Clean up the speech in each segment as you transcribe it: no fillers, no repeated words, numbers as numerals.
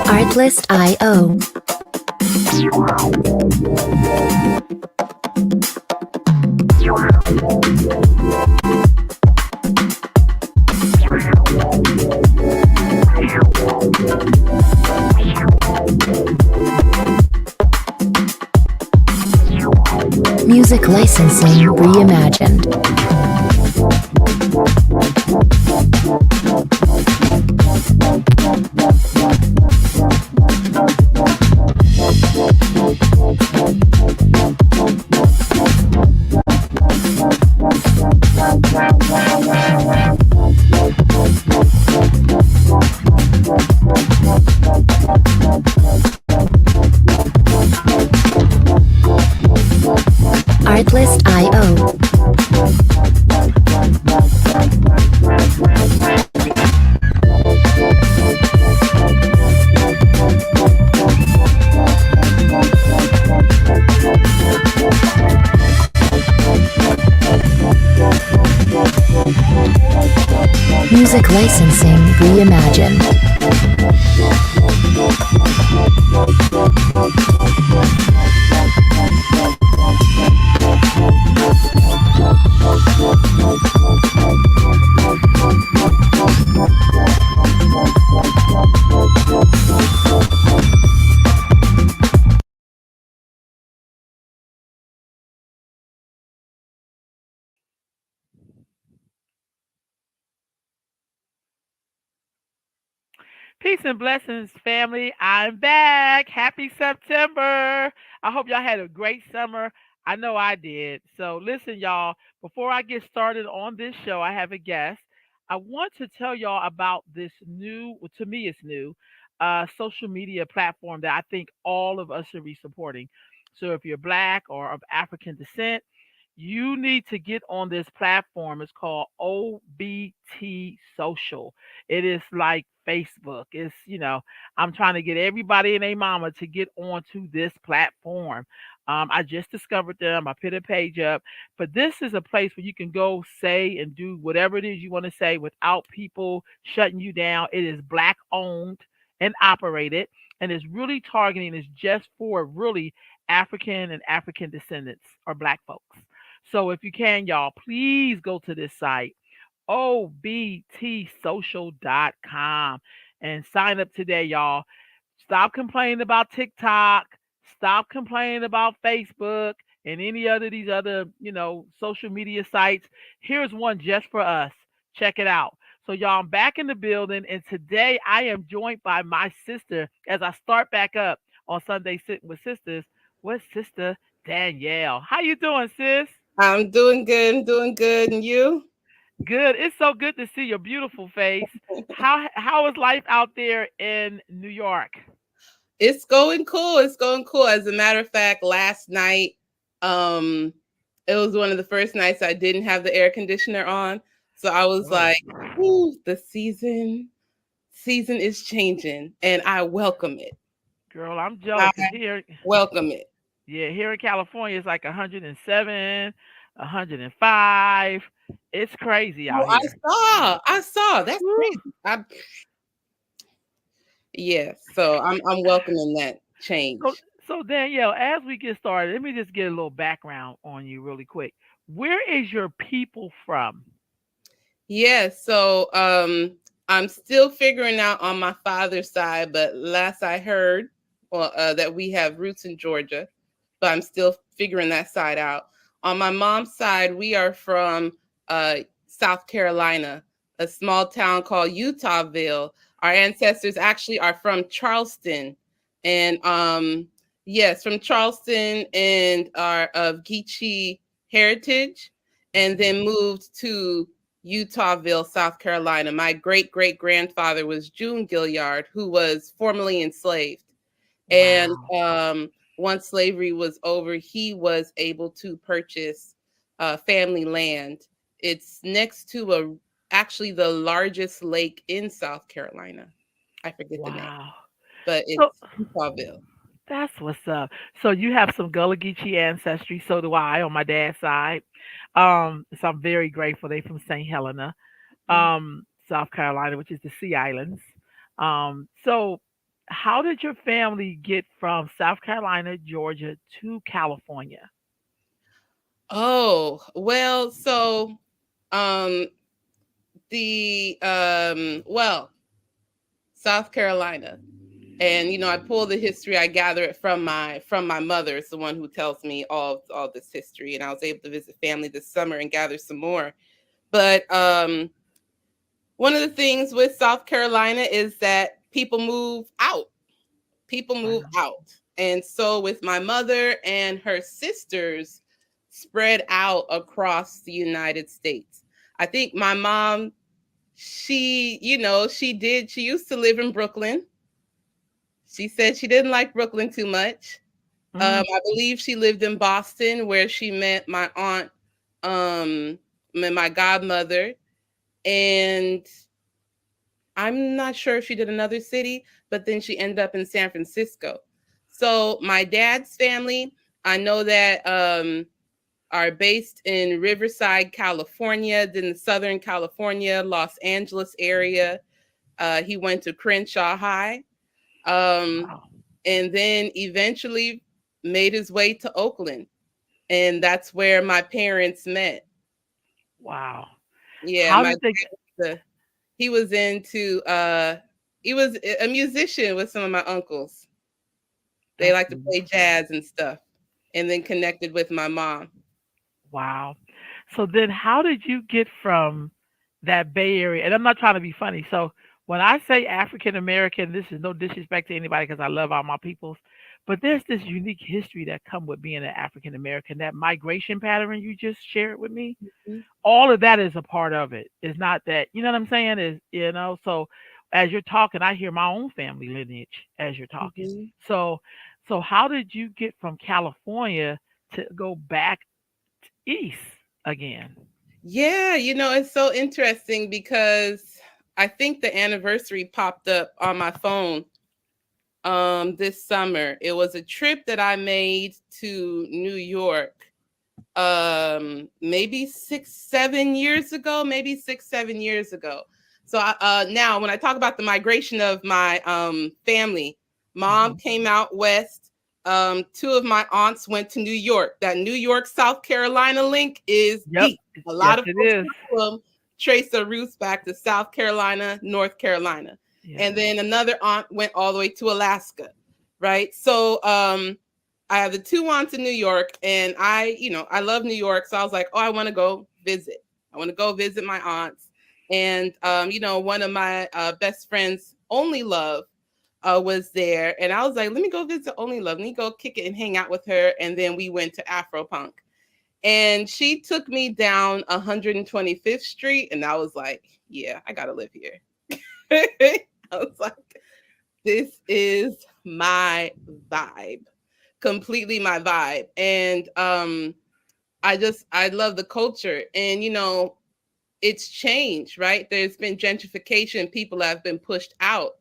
Artlist.io. Music licensing reimagined. Artlist.io. Music licensing reimagined. Peace and blessings, family. I'm back. Happy September. I hope y'all had a great summer. I know I did. So, listen, y'all, before I get started on this show, I have a guest. I want to tell y'all about this new, well, to me, it's new, social media platform that I think all of us should be supporting. So, if you're Black or of African descent, you need to get on this platform. It's called OBT Social. It is like Facebook. I'm trying to get everybody and their mama to get onto this platform. I just discovered them. I put a page up, but this is a place where you can go say and do whatever it is you want to say without people shutting you down. It is Black owned and operated, and it's really targeting is just for really African and African descendants or Black folks. So if you can, y'all, please go to this site, obtsocial.com, and sign up today, y'all. Stop complaining about TikTok. Stop complaining about Facebook and any other these other, social media sites. Here's one just for us. Check it out. So y'all, I'm back in the building, and today I am joined by my sister as I start back up on Sunday Sitting with Sisters with Sister Daneille. How you doing, sis? I'm doing good. I'm doing good. And you? Good. It's so good to see your beautiful face. How is life out there in New York? It's going cool. It's going cool. As a matter of fact, last night, um, it was one of the first nights I didn't have the air conditioner on. So I was Oh, like, ooh, the season is changing and I welcome it. girl, I'm I jealous because here, welcome it. yeah, here in California it's like 107, 105. It's crazy Oh, out here. I saw. That's Woo. crazy. Yeah, so I'm welcoming that So, change. so Danielle, as we get started, let me just get a little background on you really quick. Where is your people from? Yeah, so I'm still figuring out on my father's side, but last I heard, well, that we have roots in Georgia, but I'm still figuring that side out. On my mom's side, we are from South Carolina, a small town called Utahville. Our ancestors actually are from Charleston, and yes, from Charleston and are of Geechee heritage, and then moved to Utahville, South Carolina. My great great grandfather was June Gilliard, who was formerly enslaved. And Wow. once slavery was over, he was able to purchase family land. It's next to actually the largest lake in South Carolina. I forget the name, Wow. but So it's Utahville. That's what's up. So you have some Gullah Geechee ancestry. So do I on my dad's side. So I'm very grateful. They from St. Helena, South Carolina, which is the Sea Islands. So how did your family get from South Carolina, Georgia to California? Oh, well, so um well, South Carolina. And I pull the history, I gather it from my mother. It's the one who tells me all this history. And I was able to visit family this summer and gather some more. But one of the things with South Carolina is that people move out. People move Wow. out. And so with my mother and her sisters spread out across the United States. I think my mom, she used to live in Brooklyn. She said she didn't like Brooklyn too much. Mm, I believe she lived in Boston, where she met my aunt, and my godmother. And I'm not sure if she did another city, but then she ended up in San Francisco. So my dad's family, I know that are based in Riverside, California, then Southern California, Los Angeles area. He went to Crenshaw High. Um, wow. and then eventually made his way to Oakland. And that's where my parents met. Wow. Yeah, How my did they dad, he was into he was a musician with some of my uncles. They that's like to play jazz and stuff. And then connected with my mom. wow. So then how did you get from that Bay Area? And I'm not trying to be funny. So when I say African American, this is no disrespect to anybody because I love all my peoples. But there's this unique history that come with being an African American. That migration pattern you just shared with me, Mhm. all of that is a part of it. It's not that, you know what I'm saying? So as you're talking, I hear my own family lineage as you're talking. Mhm. So how did you get from California to go back east again? Yeah, it's so interesting because I think the anniversary popped up on my phone this summer. It was a trip that I made to New York maybe 6 7 years ago, maybe 6 7 years ago. So now when I talk about the migration of my family, mom Mhm. came out west. Two of my aunts went to New York. That New York South Carolina link is Yep. deep. A lot Yes, of it folks is. trace their roots back to South Carolina, North Carolina. Yes. And then another aunt went all the way to Alaska, right? So I have the two aunts in New York, and I love New York. So I was like, oh, I want to go visit. I want to go visit my aunts. And one of my best friends, Only Love, was there. And I was like, let me go visit Only Love. Let me go kick it and hang out with her. And then we went to Afropunk. And she took me down 125th Street. And I was like, yeah, I got to live here. I was like, this is my vibe, completely my vibe. And I love the culture. And it's changed, right? There's been gentrification, people have been pushed out.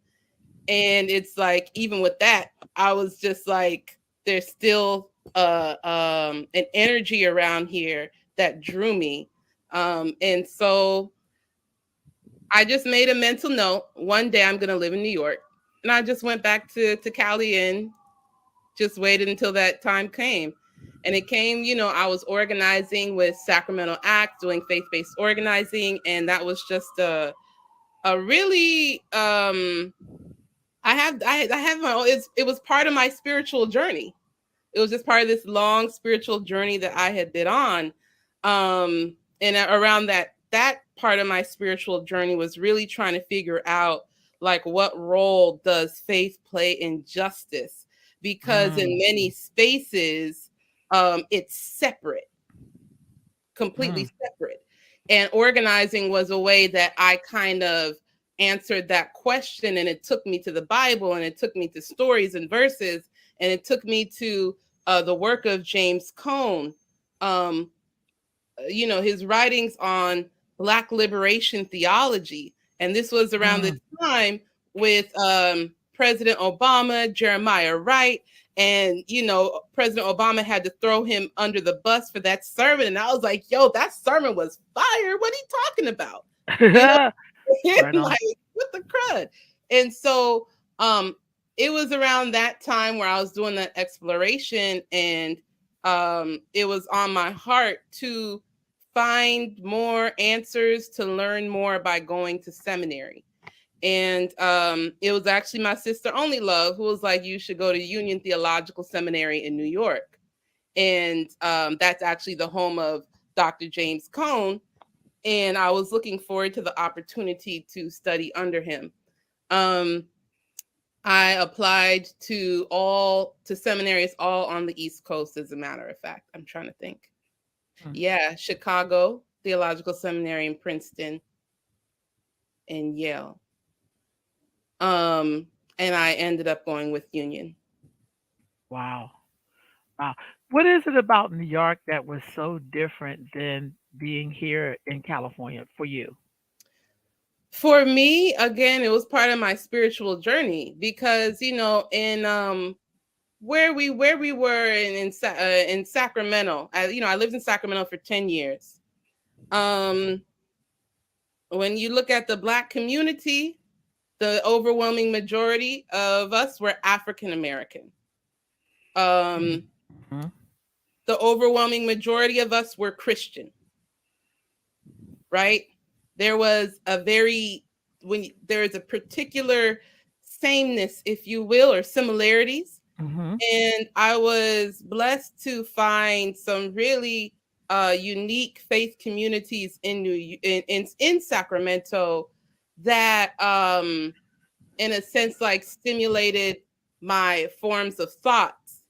And it's like, even with that, I was just like, there's still an energy around here that drew me. And so I just made a mental note, one day I'm gonna live in New York. And I just went back to Cali and just waited until that time came. And it came, I was organizing with Sacramento Act, doing faith-based organizing. And that was just a really I have my own, it was part of my spiritual journey. It was just part of this long spiritual journey that I had been on. And around that part of my spiritual journey was really trying to figure out, like, what role does faith play in justice? Because in Mm, many spaces, it's separate, completely mm, separate. And organizing was a way that I kind of answered that question. And it took me to the Bible, and it took me to stories and verses, and it took me to the work of James Cone, um, his writings on Black liberation theology. And this was around the mm. time with President Obama, Jeremiah Wright. And, President Obama had to throw him under the bus for that sermon. And I was like, yo, that sermon was fire. What are you talking about? You know, Right on. like, what the crud? And so it was around that time where I was doing that exploration, and it was on my heart to find more answers, to learn more by going to seminary. And it was actually my sister Only Love who was like, you should go to Union Theological Seminary in New York. And that's actually the home of Dr. James Cone. And I was looking forward to the opportunity to study under him. I applied to seminaries all on the East Coast, as a matter of fact. I'm trying to think. Yeah, Chicago Theological Seminary in Princeton and Yale. And I ended up going with Union. Wow. Wow. What is it about New York that was so different than being here in California for you? For me, again, it was part of my spiritual journey because, in where we were in Sacramento, I lived in Sacramento for 10 years. When you look at the Black community, the overwhelming majority of us were African American. The overwhelming majority of us were Christian, right? There was there is a particular sameness, if you will, or similarities. And I was blessed to find some really unique faith communities in Sacramento that, in a sense, like stimulated my forms of thoughts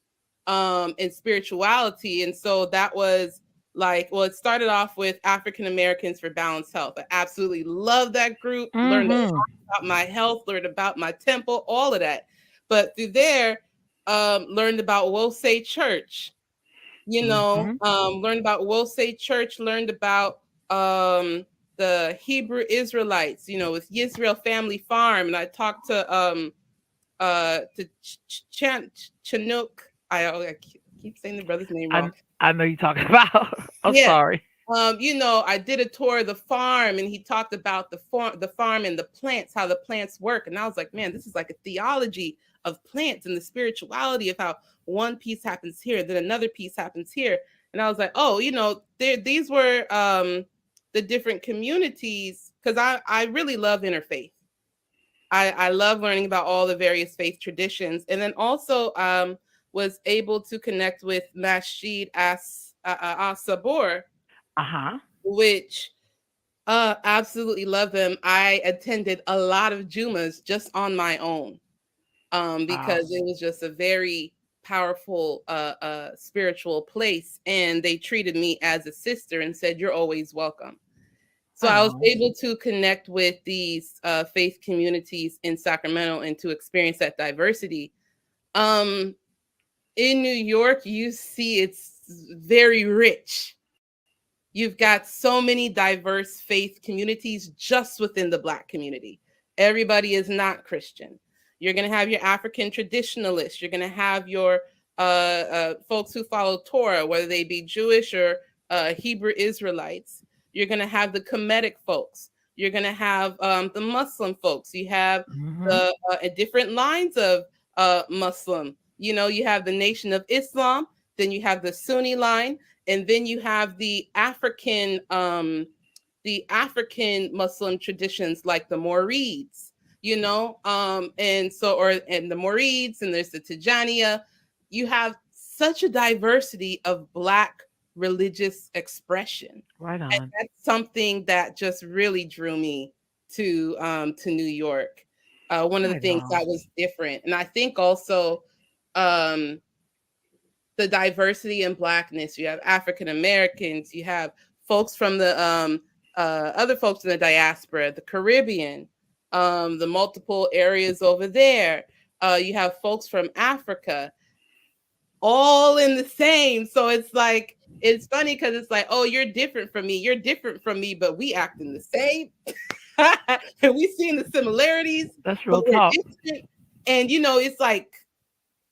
and spirituality. And so that was like, well, it started off with African Americans for Balanced Health. I absolutely love that group. Learned a lot about my health, learned about my temple, all of that. But through there, learned about Wosay Church. Learned about Wosay Church. Learned about the Hebrew Israelites. With Yisrael Family Farm, and I talked to Chinook. I keep saying the brother's name wrong. I know you're talking about. I'm sorry. I did a tour of the farm, and he talked about the farm and the plants, how the plants work. And I was like, man, this is like a theology of plants and the spirituality of how one piece happens here, then another piece happens here. And I was like, oh, these were the different communities, because I really love interfaith. I love learning about all the various faith traditions. And then also was able to connect with Masjid As-Sabor, which absolutely love them. I attended a lot of Jumas just on my own because it was just a very powerful spiritual place. And they treated me as a sister and said, you're always welcome. So I was able to connect with these faith communities in Sacramento and to experience that diversity. In New York, you see it's very rich. You've got so many diverse faith communities just within the Black community. Everybody is not Christian. You're going to have your African traditionalists. You're going to have your folks who follow Torah, whether they be Jewish or Hebrew Israelites. You're going to have the Kemetic folks. You're going to have the Muslim folks. You have the different lines of Muslim. You have the Nation of Islam, then you have the Sunni line, and then you have the African Muslim traditions like the Murids, and the Murids, and there's the Tijaniya. You have such a diversity of Black religious expression. Right on. And that's something that just really drew me to New York. One of the things that was different. And I think also the diversity in Blackness. You have African Americans, you have folks from the other folks in the diaspora, the Caribbean, the multiple areas over there. You have folks from Africa, all in the same. So it's like, it's funny because it's like, oh, you're different from me, but we acting the same. And we seeing the similarities. That's real talk. And it's like,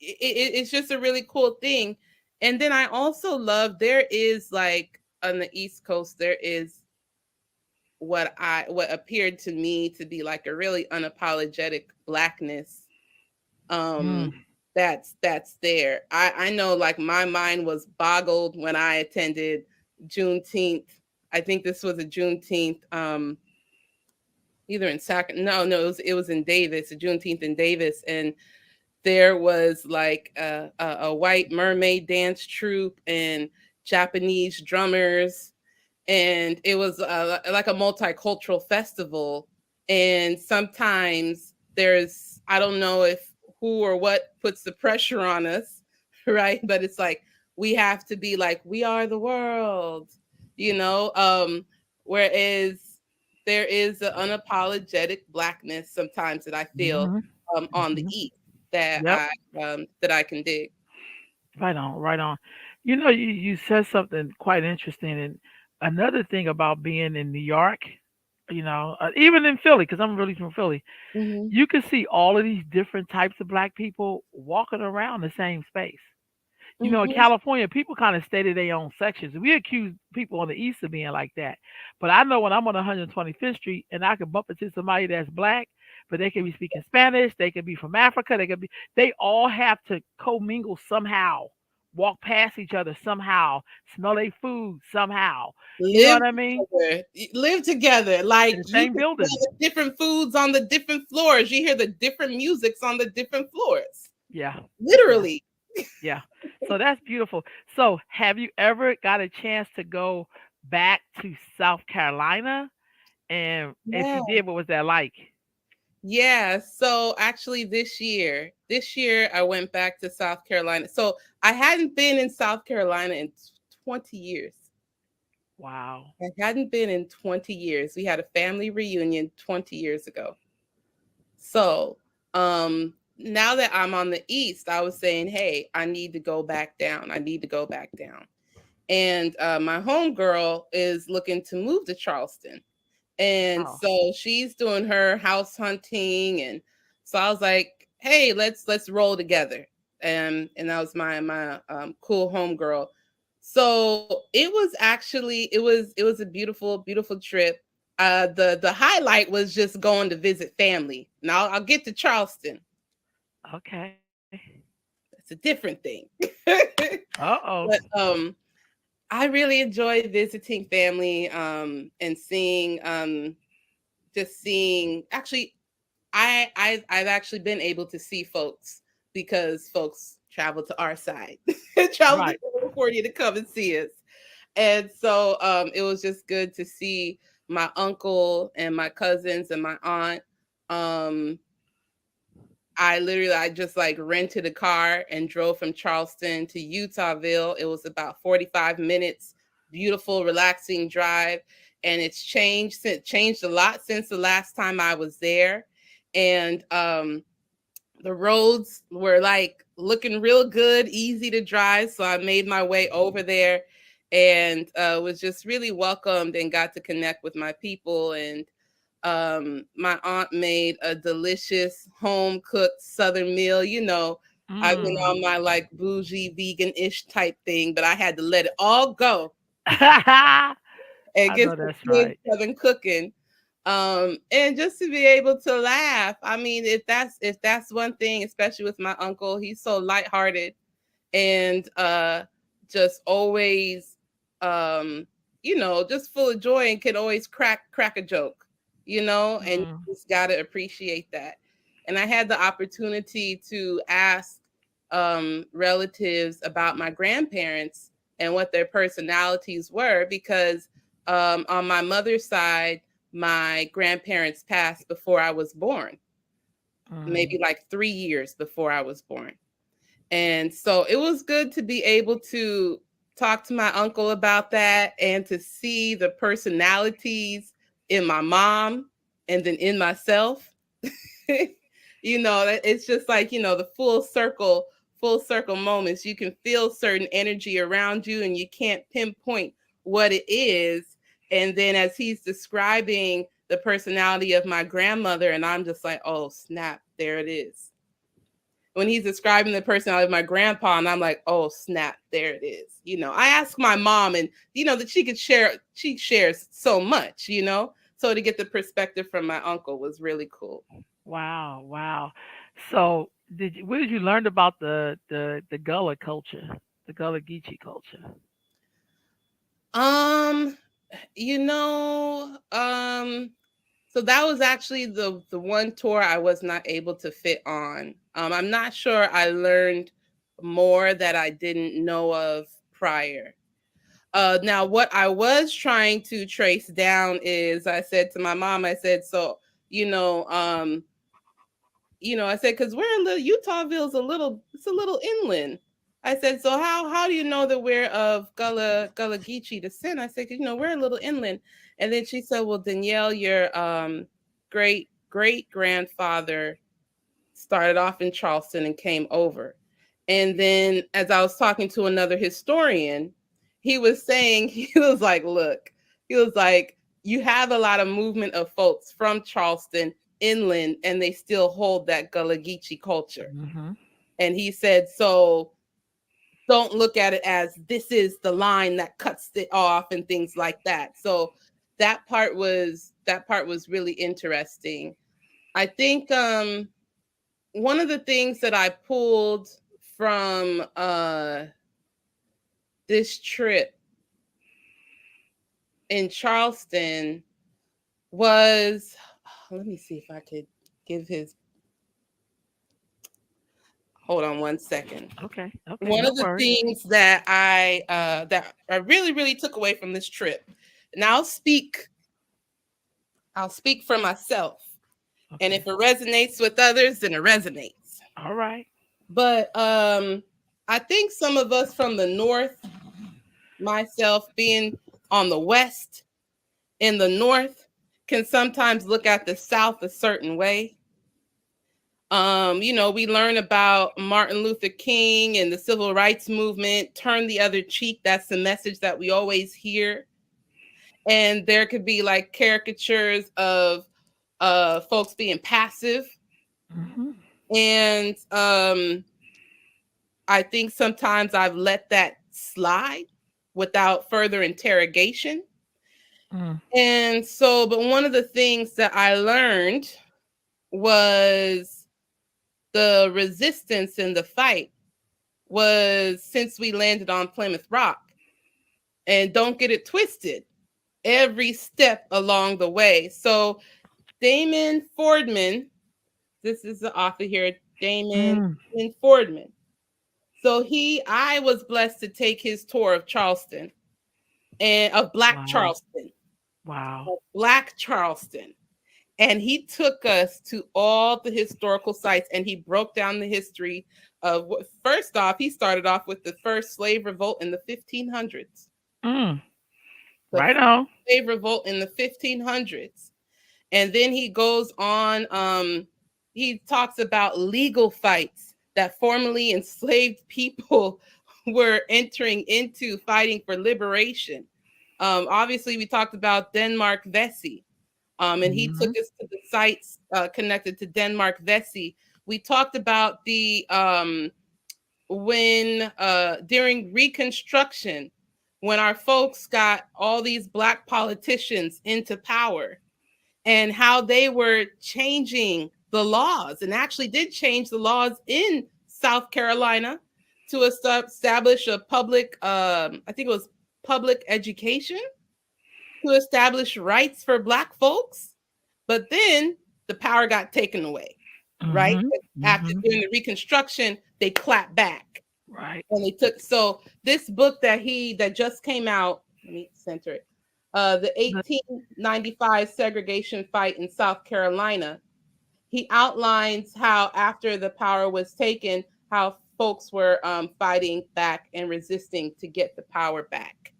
it's just a really cool thing. And then I also love, there is like on the East Coast, there is what appeared to me to be like a really unapologetic blackness, Mm. that's there. I know, like, my mind was boggled when I attended Juneteenth. I think this was a Juneteenth, either in no, it was in Davis, a Juneteenth in Davis, and there was like a white mermaid dance troupe and Japanese drummers, and it was like a multicultural festival. And sometimes there's, I don't know if who or what puts the pressure on us, right? But it's like we have to be like, we are the world, you know. Whereas there is an unapologetic blackness sometimes that I feel Hmm. on the Hmm. East that Yep. I can dig. Right on. Right on. You know, you said something quite interesting, and another thing about being in New York, even in Philly, because I'm really from Philly, Hmm. you can see all of these different types of black people walking around the same space. In Hmm. California, people kind of stay to their own sections. We accuse people on the east of being like that. But I know when I'm on 125th Street and I can bump into somebody that's black, but they can be speaking Spanish, they could be from Africa, they all have to commingle somehow, walk past each other somehow, smell their food somehow. You know Live what I mean? together. Live together. In Like, the you same can building. smell the different foods on the different floors. You hear the different musics on the different floors. Yeah. Yeah. Literally. Yeah. So that's beautiful. So have you ever got a chance to go back to South Carolina? And if Yeah. you did, what was that like? Yeah. So actually this year I went back to South Carolina. So I hadn't been in South Carolina in 20 years. Wow. I hadn't been in 20 years. We had a family reunion 20 years ago. So, now that I'm on the east, I was saying, hey, I need to go back down. I need to go back down. And my homegirl is looking to move to Charleston. And Oh, so she's doing her house hunting. And so I was like, hey, let's roll together. And that was my cool homegirl. So it was actually, it was a beautiful trip. The highlight was just going to visit family. Now I'll get to Charleston. okay. It's a different thing. Uh-oh. But I really enjoy visiting family, and seeing, just seeing, actually, I've actually been able to see folks because folks travel to our side, travel to Right. California to come and see us. And so it was just good to see my uncle and my cousins and my aunt. Um, I just like rented a car and drove from Charleston to Utahville. It was about 45 minutes, beautiful, relaxing drive. And it's changed a lot since the last time I was there. And the roads were like looking real good, easy to drive. So I made my way over there and was just really welcomed and got to connect with my people. And my aunt made a delicious home cooked Southern meal. I went Mm. on my like bougie vegan-ish type thing, but I had to let it all go I and get know some that's good right. Southern cooking. And just to be able to laugh. I mean, if that's one thing, especially with my uncle, he's so lighthearted and just always, um just full of joy and can always crack a joke, and you Mm. just got to appreciate that. And I had the opportunity to ask relatives about my grandparents and what their personalities were, because on my mother's side, my grandparents passed before I was born, maybe Mm. like 3 years before I was born. And so it was good to be able to talk to my uncle about that and to see the personalities in my mom and then in myself. It's just like, the full circle moments. You can feel certain energy around you and you can't pinpoint what it is. And then as he's describing the personality of my grandmother, and I'm just like, oh, snap, there it is. when he's describing the personality of my grandpa, and I'm like, oh snap, there it is. I asked my mom, and that she shares so much, so to get the perspective from my uncle was really cool. Wow, wow. So, where did you learn about the Gullah culture, the Gullah Geechee culture? Um, you know, so that was actually the one tour I was not able to fit on. I'm not sure I learned more that I didn't know of prior. Now, what I was trying to trace down is, I said to my mom, I said, so, you know, um, I said, because we're a little, Utahville's it's a little inland. I said, so how do you know that we're of Gullah Geechee descent? I said, 'cause, we're a little inland. And then she said, well, Daneille, your great grandfather started off in Charleston and came over. And then as I was talking to another historian, he was saying, he was like, look, he was like, you have a lot of movement of folks from Charleston inland, and they still hold that Gullah Geechee culture. Hmm. And he said, so don't look at it as this is the line that cuts it off and things like that. So that part was really interesting. I think one of the things that I pulled from this trip in Charleston was, let me see if I could give his, hold on one second. Okay, okay, One no of the worries. things that I really, really took away from this trip, and I'll speak for myself. And if Okay, it resonates with others, then it resonates. all right. But I think some of us from the north, myself being on the west, in the north, can sometimes look at the south a certain way. We learn about Martin Luther King and the civil rights movement, turn the other cheek. That's the message that we always hear. And there could be like caricatures of folks being passive. Hmm. And I think sometimes I've let that slide without further interrogation. Mm. And so, but one of the things that I learned was the resistance in the fight was since we landed on Plymouth Rock. And don't get it twisted, every step along the way. So, Damon Fordman, this is the author here, Damon Mm. Fordman. So I was blessed to take his tour of Charleston and of Black Wow, Charleston, wow. Black Charleston. And he took us to all the historical sites, and he broke down the history of what, first off, he started off with the first slave revolt in the 1500s. Mm. The Right first on. slave revolt in the 1500s. And then he goes on, he talks about legal fights that formerly enslaved people were entering into, fighting for liberation. Obviously, we talked about Denmark Vesey, and he took Hmm. us to the sites connected to Denmark Vesey. We talked about the when during Reconstruction, when our folks got all these Black politicians into power, and how they were changing the laws, and actually did change the laws in South Carolina to establish a public, I think it was public education, to establish rights for Black folks. But then the power got taken away, right? Hmm. After Hmm. doing the Reconstruction, they clapped back. Right. And they took, so this book that just came out, let me center it. The But 1895 segregation fight in South Carolina. He outlines how after the power was taken, how folks were fighting back and resisting to get the power back.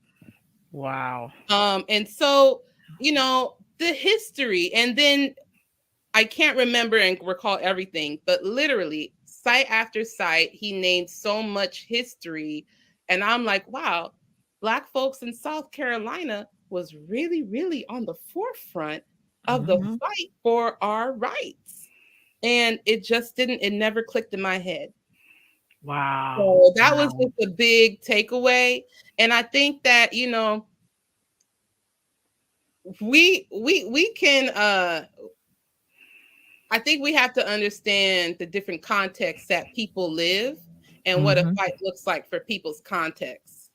wow. And so, the history, and then I can't remember and recall everything, but literally site after site, he named so much history. And I'm like, wow, Black folks in South Carolina was really, really on the forefront of the Hmm. fight for our rights. and it never clicked in my head. Wow. So that was Wow. just a big takeaway. And I think that, we can I think we have to understand the different contexts that people live and what a Mm-hmm. fight looks like for people's contexts.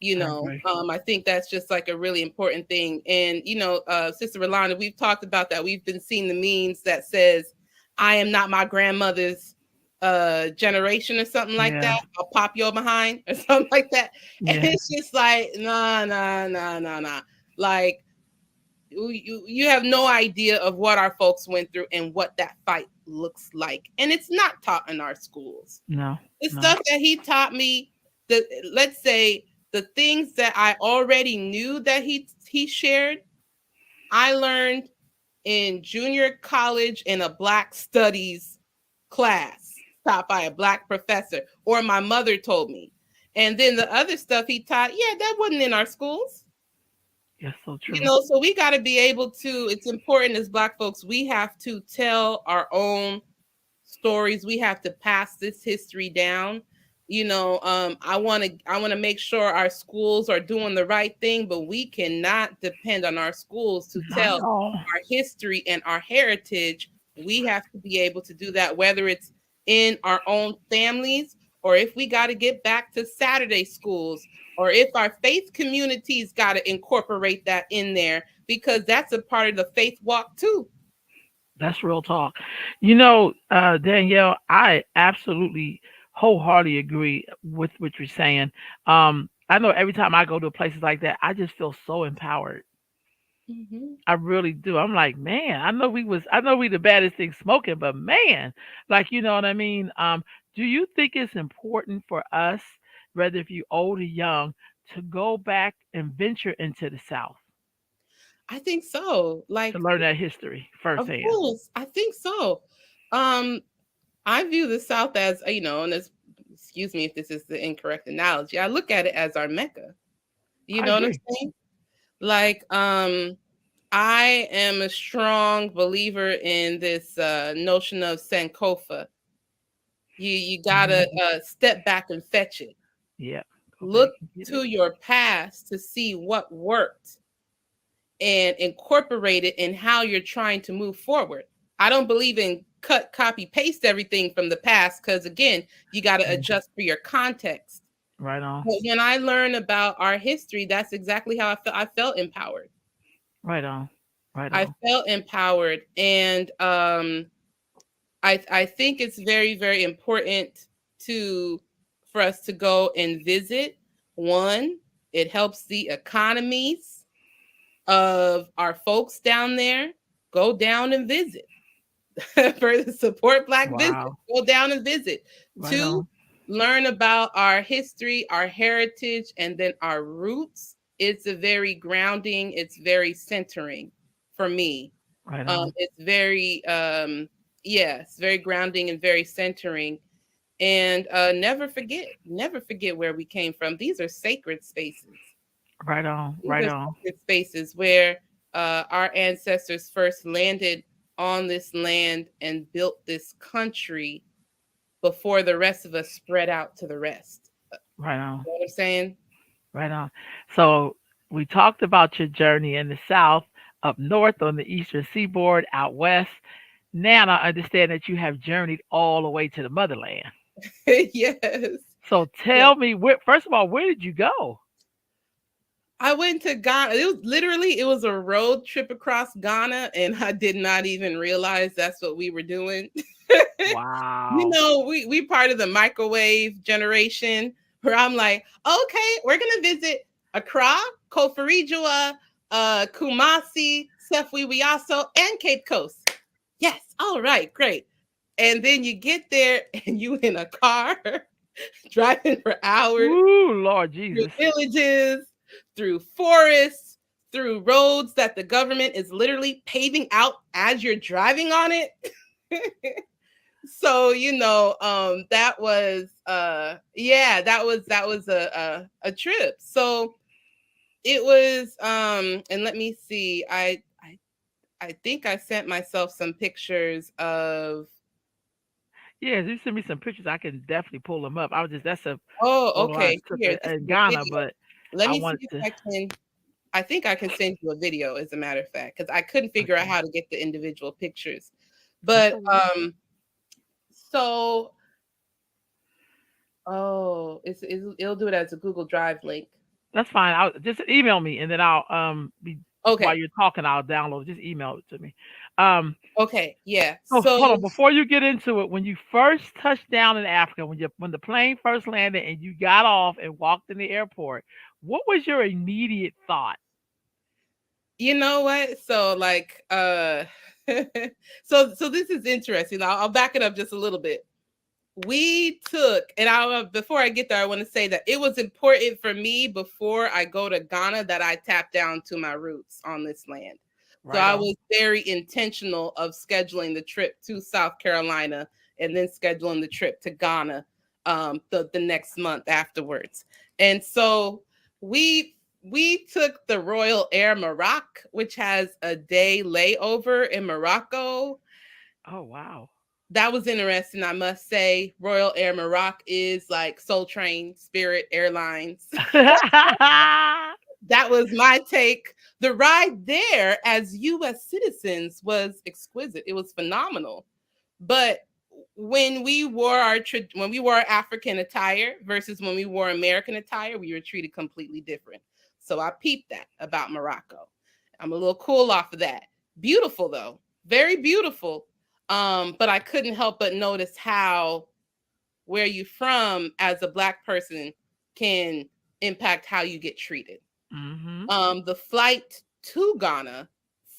I agree. I think that's just like a really important thing. And Sister Rolanda, we've talked about that. We've been seeing the memes that says, "I am not my grandmother's generation," or something like Yeah. that. "I'll pop your behind," or something like that. And Yeah. it's just like, nah, nah, nah, nah, nah. Like you have no idea of what our folks went through and what that fight looks like. And it's not taught in our schools. No. The No. stuff that he taught me, let's say the things that I already knew that he shared, I learned in junior college in a Black studies class taught by a Black professor, or my mother told me. And then the other stuff he taught, yeah, that wasn't in our schools. Yes, so true. So we got to be able to, it's important as Black folks, we have to tell our own stories. We have to pass this history down. I want to make sure our schools are doing the right thing, but we cannot depend on our schools to Not tell at all. our history and our heritage. We have to be able to do that, whether it's in our own families, or if we got to get back to Saturday schools, or if our faith communities got to incorporate that in there, because that's a part of the faith walk too. That's real talk. Danielle, I absolutely wholeheartedly agree with what you're saying. I know every time I go to places like that, I just feel so empowered. Mhm. I really do. I'm like, man, I know we the baddest thing smoking, but man, like you know what I mean? Do you think it's important for us, whether if you old or young, to go back and venture into the South I think so. to Like, learn that history of firsthand? course, I think so. Um, I view the South as, and as, excuse me if this is the incorrect analogy, I look at it as our Mecca. You I know what I'm agree. saying? Like, I am a strong believer in this notion of Sankofa. You gotta Mhm. step back and fetch it. Yeah. Go back Look and get to it. your past to see what worked and incorporate it in how you're trying to move forward. I don't believe in cut, copy, paste everything from the past, because again, you got to Mm, adjust for your context. right on. But when I learn about our history, that's exactly how I felt. I felt empowered. Right on. Right I on. felt empowered, and I think it's very, very important to for us to go and visit. One, it helps the economies of our folks down there. Go down and visit. Further support Black business. Wow. Go down and visit. Right Two, on. learn about our history, our heritage, and then our roots. It's a very grounding, it's very centering for me. Right on. It's very yeah, it's very grounding and very centering. And never forget where we came from. These are sacred spaces. Right on. These Right are on. sacred spaces where our ancestors first landed on this land and built this country before the rest of us spread out to the rest. Right You on. know what I'm saying? Right on. So we talked about your journey in the South, up north on the Eastern Seaboard, out west. Now I understand that you have journeyed all the way to the motherland. Yes. So Yes. tell me, first of all, where did you go? I went to Ghana. It was a road trip across Ghana, and I did not even realize that's what we were doing. Wow. We part of the microwave generation where I'm like, okay, we're gonna visit Accra, Kofi, Kumasi, Sefwi Wiyaso, and Cape Coast. Yes, all right, great. And then you get there and you in a car driving for hours Ooh, Lord through Jesus. villages, through forests, through roads that the government is literally paving out as you're driving on it. So that was yeah, that was a trip. So it was and let me see, I think I sent myself some pictures of. Yeah, if you send me some pictures, I can definitely pull them up. I was just that's a Oh, photo I okay. took Here, this in is a Ghana, video. but Let I me see wanted if to. I can. I think I can send you a video, as a matter of fact, because I couldn't figure out Okay, how to get the individual pictures. that's But all right. so it'll do it as a Google Drive link. That's fine. I'll just email me, and then I'll be while Okay. you're talking, I'll download it. Just email it to me. Um, Okay. Yeah. oh, So hold on. Before you get into it, when you first touched down in Africa, when the plane first landed and you got off and walked in the airport, what was your immediate thought? you know what? So like so this is interesting. I'll back it up just a little bit. We took, and I before I get there, I want to say that it was important for me before I go to Ghana that I tap down to my roots on this land. So Right I on. was very intentional of scheduling the trip to South Carolina and then scheduling the trip to Ghana the next month afterwards. And so we took the Royal Air Maroc, which has a day layover in Morocco. Oh wow. That was interesting, I must say. Royal Air Maroc is like Soul Train, Spirit Airlines. That was my take. The ride there as US citizens was exquisite. It was phenomenal. But when we wore African attire versus when we wore American attire, we were treated completely different. So I peeped that about Morocco. I'm a little cool off of that. Beautiful though, very beautiful. But I couldn't help but notice how where you from as a Black person can impact how you get treated. Mhm. The flight to Ghana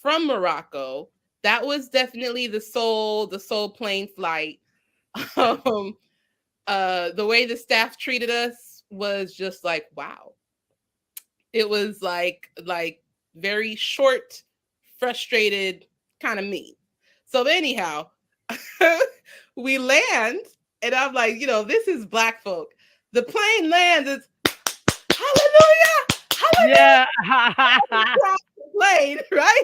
from Morocco, that was definitely the soul plane flight. um, the way the staff treated us was just like, wow. It was like very short, frustrated, kind of mean. So anyhow, we land, and I'm like, this is Black folk. The plane lands, it's hallelujah, hallelujah, Yeah. across the plane, right?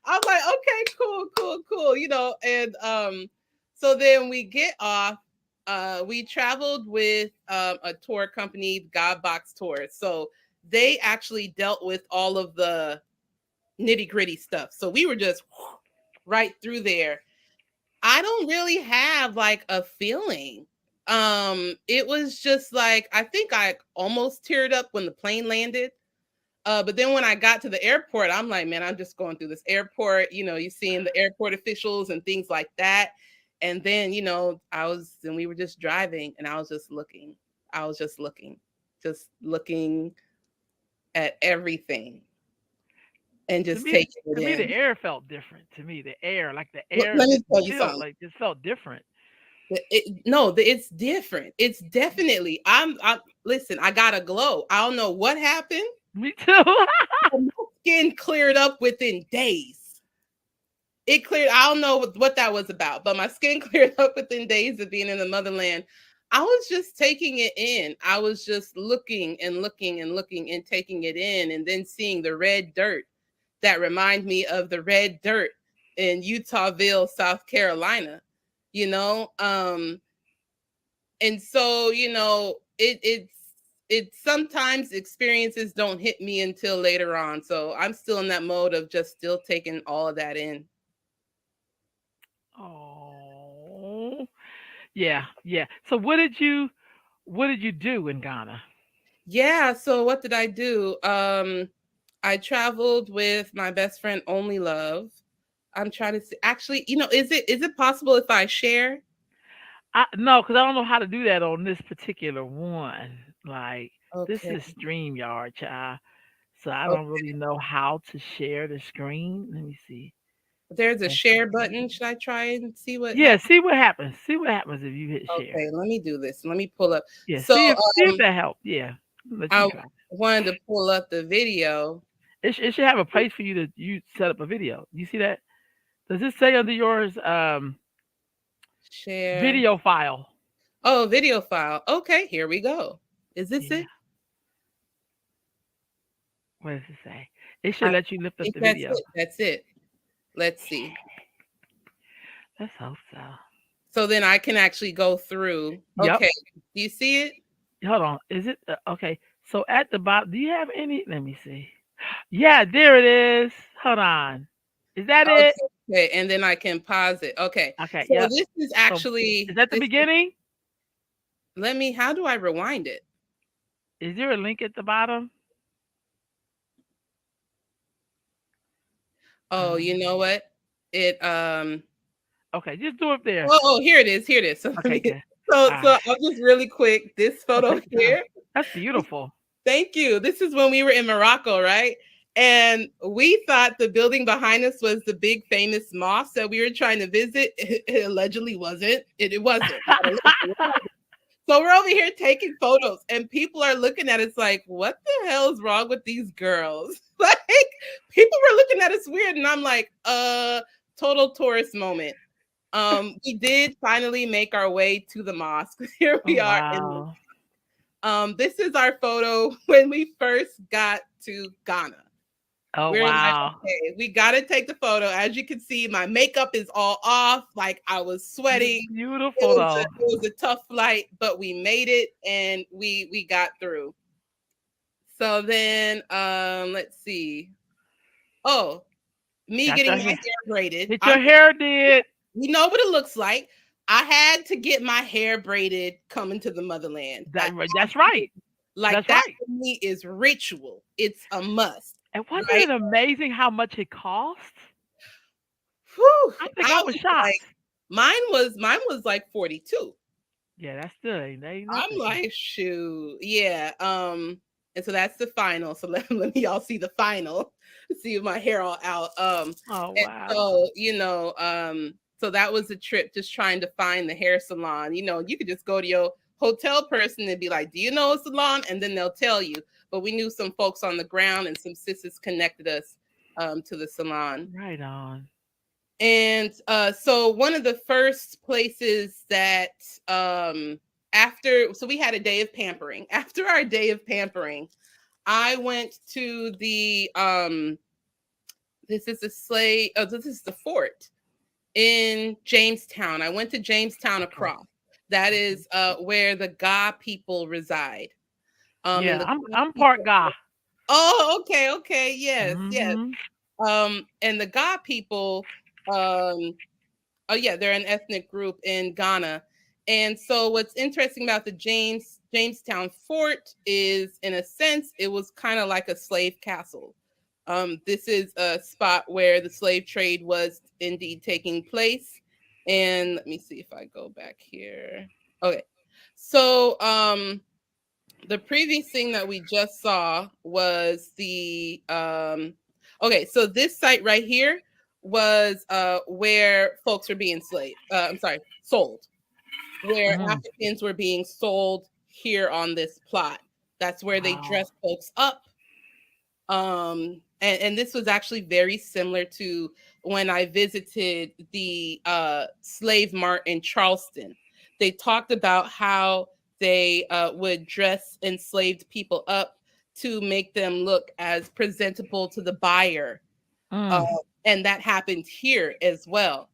I'm like, okay, cool, cool, cool, and so then we get off. We traveled with a tour company, Godbox Tours. So they actually dealt with all of the nitty gritty stuff. So we were just right through there. I don't really have like a feeling. It was just like I think I almost teared up when the plane landed. But then when I got to the airport, I'm like, man, I'm just going through this airport. You seeing the airport officials and things like that. And then, we were just driving and I was just looking. I was just looking at everything and to just me, taking it to me, the in. air felt different. To me, the air, like the Let air, let me didn't tell you feel something. like it felt different. No, it's different. It's definitely. I listen. I got a glow. I don't know what happened. Me too. My skin cleared up within days. It cleared. I don't know what that was about, but my skin cleared up within days of being in the motherland. I was just taking it in. I was just looking and looking and looking and taking it in, and then seeing the red dirt that remind me of the red dirt in Utahville, South Carolina. You know, and so it's sometimes experiences don't hit me until later on. So I'm still in that mode of just still taking all of that in. Oh, yeah, yeah. So what did you do in Ghana? Yeah, so what did I do? I traveled with my best friend Only Love. I'm trying to see, actually, is it possible if I share? No, because I don't know how to do that on this particular one. Like this Okay. is StreamYard, child. So I don't Okay. really know how to share the screen. Let me see. There's a share Ancestry. button. Should I try and see what Yeah, happens? see what happens. See what happens if you hit share. Okay, let me do this. Let me pull up. Yeah, So see if that helped. Yeah, let you I try. wanted to pull up the video. It should have a place for you to set up a video. You see that? Does it say under yours Share. video file? Oh, video file. Okay, here we go. Is this Yeah. it? What does it say? It should I let you lift up think the that's video. it. That's it. Let's see. Let's hope so. So then I can actually go through. Yep. Okay. Do you see it? Hold on. Is it okay? So at the bottom, do you have any? Let me see. Yeah, there it is. Hold on. Is that it? Okay. Okay. And then I can pause it. Okay. Okay. So Yep. this is So is actually that the this. beginning? Let me. How do I rewind it? Is there a link at the bottom? Oh, you know what? It Okay, just do it there. Oh, here it is. Here it is. So let Okay, me. good. All So right. I'll just really quick. This Oh, photo take your time. here. That's beautiful. Thank you. This is when we were in Morocco, right? And we thought the building behind us was the big famous mosque that we were trying to visit. It allegedly wasn't. It wasn't. So we're over here taking photos, and people are looking at us like, "What the hell is wrong with these girls?" Like people were looking at us weird, and I'm like, total tourist moment." We did finally make our way to the mosque. Here Oh we are in the wow. this is our photo when we first got to Ghana. Oh We're like, wow. okay, we got to take the photo. As you can see, my makeup is all off. Like I was It's sweating. beautiful though. It was a tough flight, but we made it and we got through. So then let's see. Oh, me Got getting your my hair. hair braided. Get your hair did. You know what it looks like. I had to get my hair braided coming to the motherland. That's right. Like That's that right. for me is ritual. It's a must, And wasn't right? it amazing how much it cost? Whew, I think I I was was shocked. like, mine was like 42. Yeah, that's good. That ain't I'm nothing. like, shoot, yeah. And so that's the final. So let me y'all see the final. See my hair all out. Oh And wow. so so that was a trip, just trying to find the hair salon. You could just go to your hotel person and be like, "Do you know a salon?" And then they'll tell you. But we knew some folks on the ground, and some sisters connected us to the salon. Right on. And so one of the first places that after, so we had a day of pampering. After our day of pampering, I went to the this is this is the fort in Jamestown. I went to Jamestown Okay. across. That is where the Ga people reside. And Yeah, the Ga I'm part people, guy. oh, okay, yes, yes. Mm-hmm. And the Ga people, um, oh yeah, they're an ethnic group in Ghana. And so what's interesting about the Jamestown fort is, in a sense, it was kind of like a slave castle. This is a spot where the slave trade was indeed taking place. And let me see if I go back here. Okay. So the previous thing that we just saw was the okay, so this site right here was where folks were being sold, where Mm-hmm. Africans were being sold here on this plot. That's where they Wow. dressed folks up. And this was actually very similar to when I visited the slave mart in Charleston. They talked about how they would dress enslaved people up to make them look as presentable to the buyer. Uh, Mm. and that happened here as well.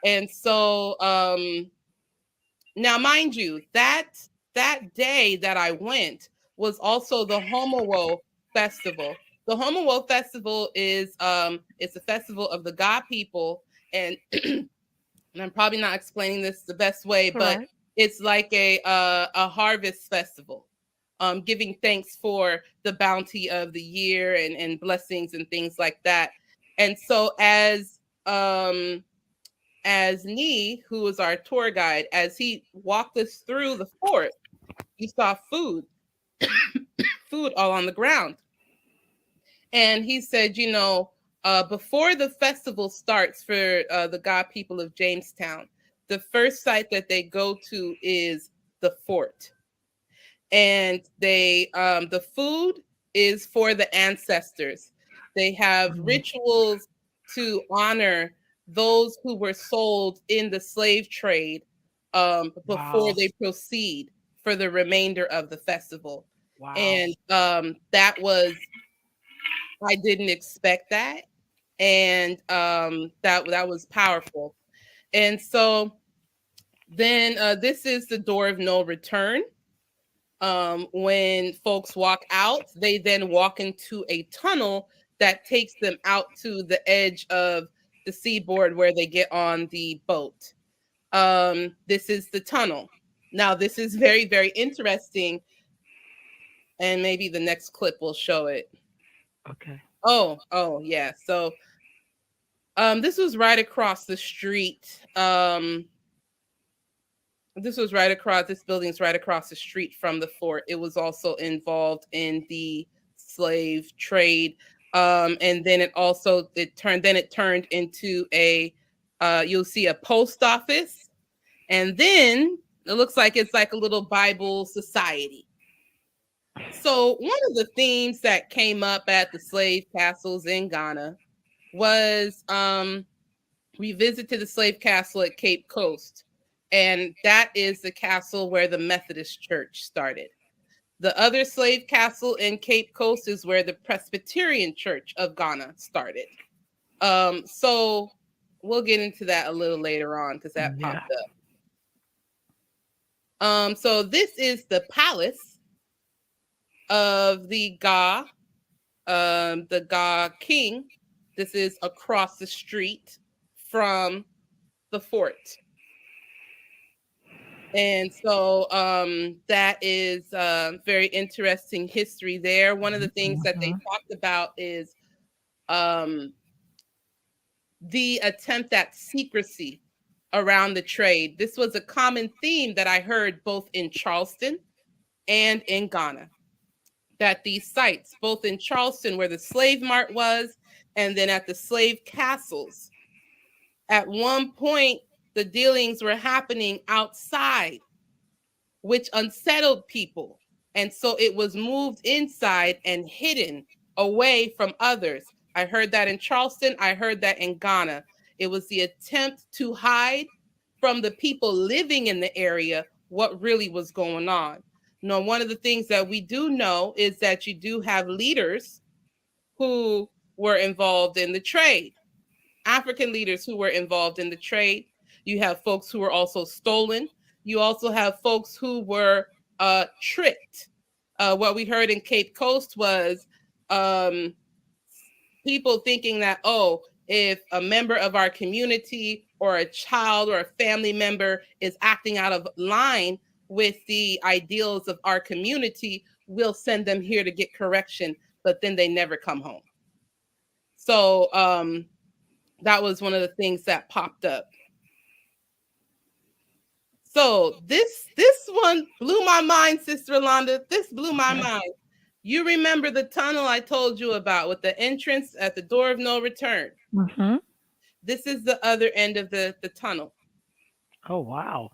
And so now, mind you, that day that I went was also the Homowo Festival. The Homowo Festival is it's a festival of the Ga people, and and I'm probably not explaining this the best way, All but right. it's like a harvest festival, giving thanks for the bounty of the year and blessings and things like that. And so as Nee, who was our tour guide, as he walked us through the fort, he saw food all on the ground. And he said, before the festival starts for the Ga people of Jamestown, the first site that they go to is the fort. And the food is for the ancestors. They have Mm. rituals to honor those who were sold in the slave trade before Wow. they proceed for the remainder of the festival. Wow. And that was, I didn't expect that. and that was powerful. And so then this is the door of no return. When folks walk out, they then walk into a tunnel that takes them out to the edge of the seaboard where they get on the boat. This is the tunnel. Now, this is very, very interesting, and maybe the next clip will show it. Okay. Oh, yeah. So, this was right across the street. This building's right across the street from the fort. It was also involved in the slave trade. And then it turned into you'll see a post office. And then it looks like it's like a little Bible society. So one of the themes that came up at the slave castles in Ghana was we visited the slave castle at Cape Coast, and that is the castle where the Methodist Church started. The other slave castle in Cape Coast is where the Presbyterian Church of Ghana started. So we'll get into that a little later on because that popped up. So this is the palace of the Ga king. This is across the street from the fort. And so that is very interesting history there. One of the things that they talked about is the attempt at secrecy around the trade. This was a common theme that I heard both in Charleston and in Ghana, that these sites, both in Charleston where the slave mart was, and then at the slave castles, at one point, the dealings were happening outside, which unsettled people. And so it was moved inside and hidden away from others. I heard that in Charleston. I heard that in Ghana. It was the attempt to hide from the people living in the area what really was going on. Now, one of the things that we do know is that you do have leaders who were involved in the trade, African leaders who were involved in the trade. You have folks who were also stolen. You also have folks who were tricked. What we heard in Cape Coast was people thinking that, oh, if a member of our community or a child or a family member is acting out of line with the ideals of our community, we'll send them here to get correction, but then they never come home. So that was one of the things that popped up. So this one blew my mind, Sister Yolanda. This blew my mind. You remember the tunnel I told you about with the entrance at the door of no return? Mm-hmm. This is the other end of the tunnel. Oh, wow.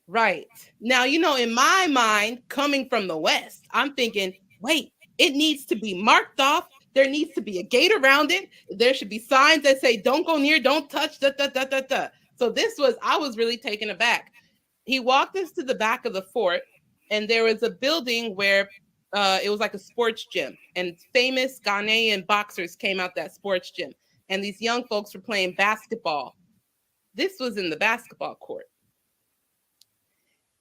Right. Now, you know, in my mind, coming from the West, I'm thinking, wait, it needs to be marked off. There needs to be a gate around it. There should be signs that say, don't go near, don't touch, da, da, da, da, da. So I was really taken aback. He walked us to the back of the fort, and there was a building where it was like a sports gym, and famous Ghanaian boxers came out that sports gym, and these young folks were playing basketball. This was in the basketball court.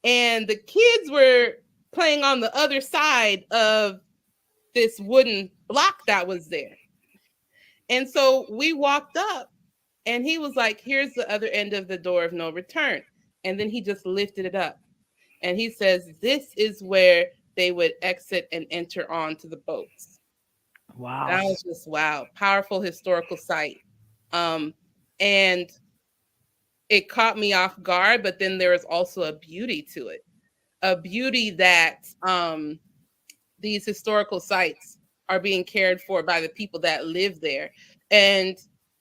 And the kids were playing on the other side of this wooden block that was there. And so we walked up, and he was like, here's the other end of the door of no return. And then he just lifted it up. And he says, this is where they would exit and enter onto the boats. Wow. That was just, wow, powerful historical site. And it caught me off guard, but then there is also a beauty to it, a beauty that these historical sites are being cared for by the people that live there. And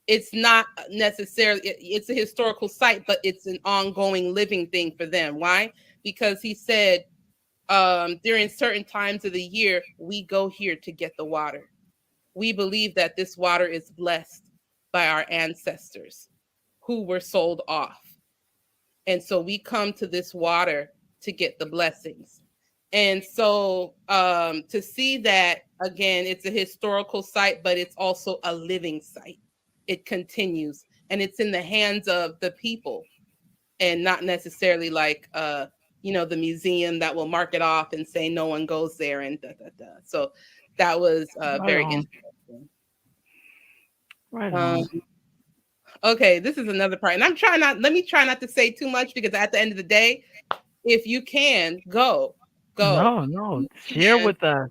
it's not necessarily, it's a historical site, but it's an ongoing living thing for them. Why? Because he said during certain times of the year, we go here to get the water. We believe that this water is blessed by our ancestors who were sold off. And so we come to this water to get the blessings. And so to see that, again, it's a historical site, but it's also a living site. it continues, and it's in the hands of the people, and not necessarily like the museum that will mark it off and say no one goes there and da da da. So that was Right very on. interesting. Right Um, on. okay, this is another part, and let me try not to say too much, because at the end of the day, if you can go, No, no. you Share can with us.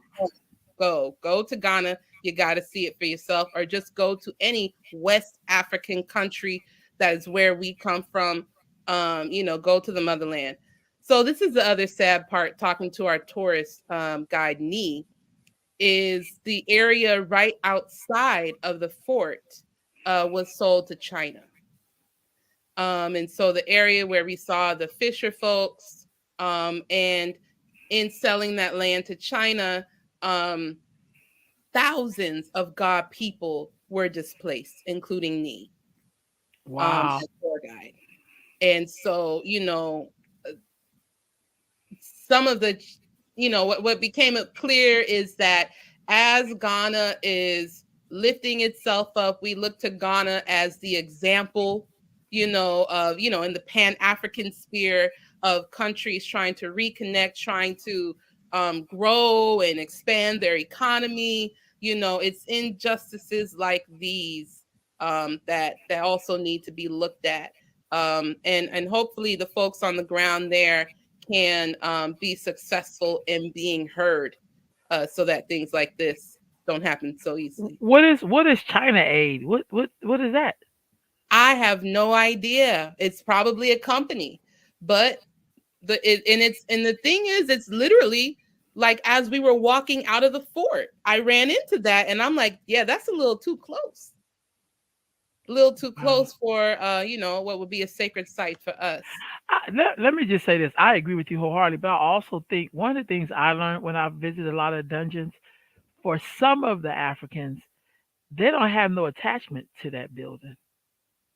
go to Ghana. You got to see it for yourself, or just go to any West African country that is where we come from. Go to the motherland. So this is the other sad part. Talking to our tourist guide, Nee, is the area right outside of the fort was sold to China. And so the area where we saw the fisher folks, and in selling that land to China, thousands of God people were displaced, including me, Wow. as tour guide. And so, some of the, what became clear is that as Ghana is lifting itself up, we look to Ghana as the example, in the Pan-African sphere of countries trying to reconnect, trying to grow and expand their economy. It's injustices like these that also need to be looked at. And hopefully the folks on the ground there can be successful in being heard, so that things like this don't happen so easily. What is China aid? What is that? I have no idea. It's probably a company, but the thing is, it's literally like as we were walking out of the fort, I ran into that, and I'm like, yeah, that's a little too close. A little too Wow. close for what would be a sacred site for us. Let me just say this. I agree with you wholeheartedly, but I also think one of the things I learned when I visited a lot of dungeons, for some of the Africans, they don't have no attachment to that building.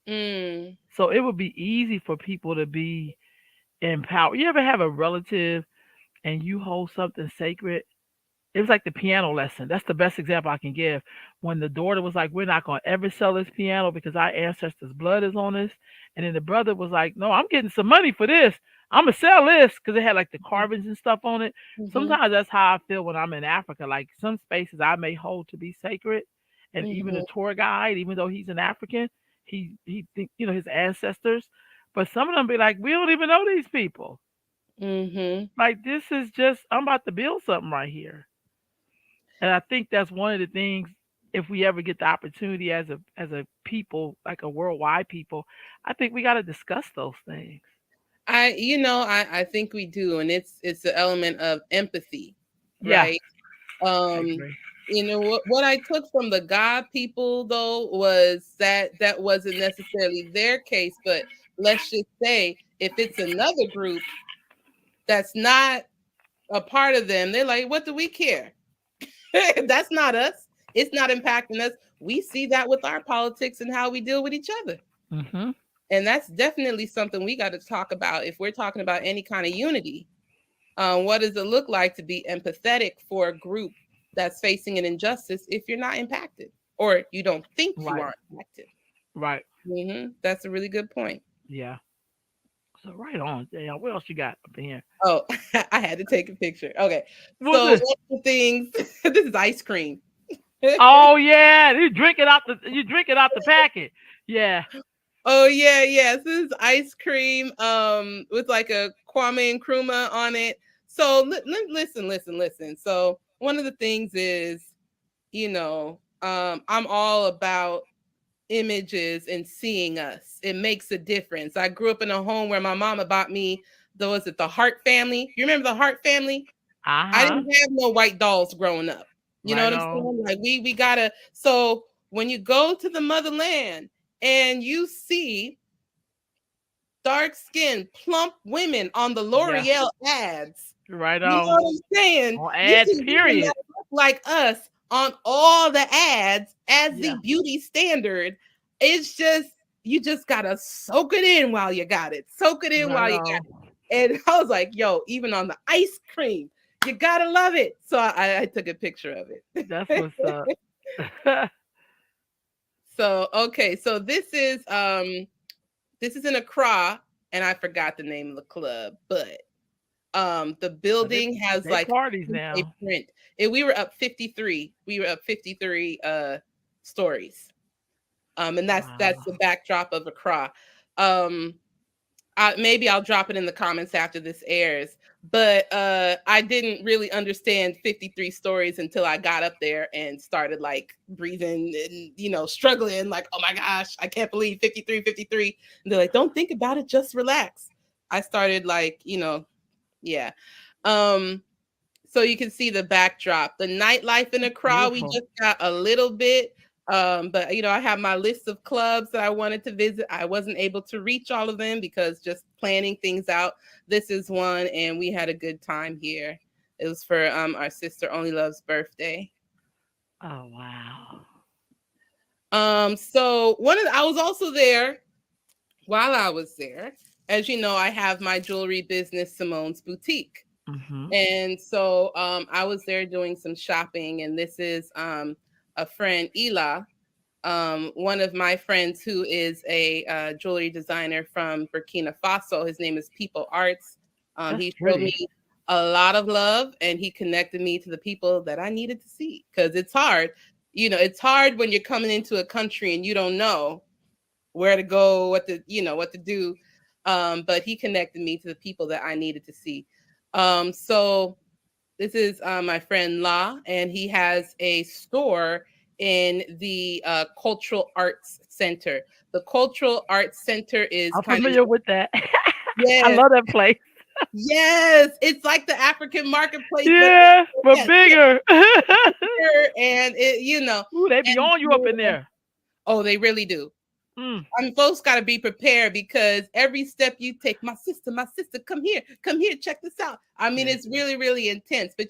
Mm, So it would be easy for people to be empowered. You ever have a relative and you hold something sacred? It was like the piano lesson. That's the best example I can give. When the daughter was like, "We're not gonna ever sell this piano because our ancestors' blood is on this," and then the brother was like, "No, I'm getting some money for this. I'm gonna sell this because it had like the carvings and stuff on it." mhm, Sometimes that's how I feel when I'm in Africa. Like some spaces I may hold to be sacred, and even the mhm, tour guide, even though he's an African, he think his ancestors, but some of them be like, "We don't even know these people. mhm. Like this is just I'm about to build something right here." And I think that's one of the things, if we ever get the opportunity as a people, like a worldwide people, I think we got to discuss those things. I think we do, and it's the element of empathy, Yeah, right? I Um, agree. what I took from the God people though was that wasn't necessarily their case, but let's just say if it's another group that's not a part of them, they're like, what do we care? That's not us. It's not impacting us. We see that with our politics and how we deal with each other. Mhm. And that's definitely something we got to talk about if we're talking about any kind of unity. What does it look like to be empathetic for a group that's facing an injustice if you're not impacted or you don't think you Right. are impacted? Right. That's a really good point. Yeah. So right on. Yeah. What else you got up in here? Oh, I had to take a picture. Okay. What's So, one this? of the things, this is ice cream. Oh yeah, you drink it out the packet. Yeah. Oh yeah, yes. This is ice cream with like a Kwame Nkrumah on it. So listen. So one of the things is, I'm all about images and seeing us. It makes a difference. I grew up in a home where my mama bought me the Hart family. You remember the Hart family? Uh I huh. didn't have no white dolls growing up. You know Right what I'm on. saying? Like we gotta. So when you go to the motherland and you see dark skinned, plump women on the Yeah. L'Oreal ads. Right You know on. what I'm saying? On You ads. see women that Period. look like us on all the ads as Yeah. the beauty standard. It's just, you just gotta soak it in while you got it. Soak it in Right while you on. got it. And I was like, yo, even on the ice cream, you gotta love it. So I took a picture of That's it. what's up. So okay, so this is in Accra, and I forgot the name of the club, but the But building has they like parties a now. print. And we were up 53. We were up 53 stories. And that's Wow. the backdrop of Accra. Maybe I'll drop it in the comments after this airs. But I didn't really understand 53 stories until I got up there and started like breathing and struggling. Like, oh my gosh, I can't believe 53, 53. And they're like, don't think about it, just relax. I started like, yeah. Um, so you can see the backdrop. The nightlife in Accra, we Beautiful. just got a little bit. But I have my list of clubs that I wanted to visit. I wasn't able to reach all of them because just planning things out. This is one, and we had a good time here. It was for our sister Only Love's birthday. Oh wow. So I was also there while I was there. As you know, I have my jewelry business, Simone's Boutique. Mm-hmm. And so I was there doing some shopping, and this is a friend, Ela, one of my friends who is a jewelry designer from Burkina Faso. His name is People Arts. That's He showed me pretty. a lot of love, and he connected me to the people that I needed to see, because it's hard. It's hard when you're coming into a country and you don't know where to go, what to do. But he connected me to the people that I needed to see. So this is my friend La, and he has a store in the Cultural Arts Center. The Cultural Arts Center is I'm kind of, familiar with that. I yes, love that place. yes, it's like the African marketplace, but Yeah, but yes, yes, bigger. here, and Ooh, they be and on you up in there. oh, they really do. Mm. I mean, folks got to be prepared, because every step you take, my sister, come here, check this out. I mean, Yeah. it's really, really intense. But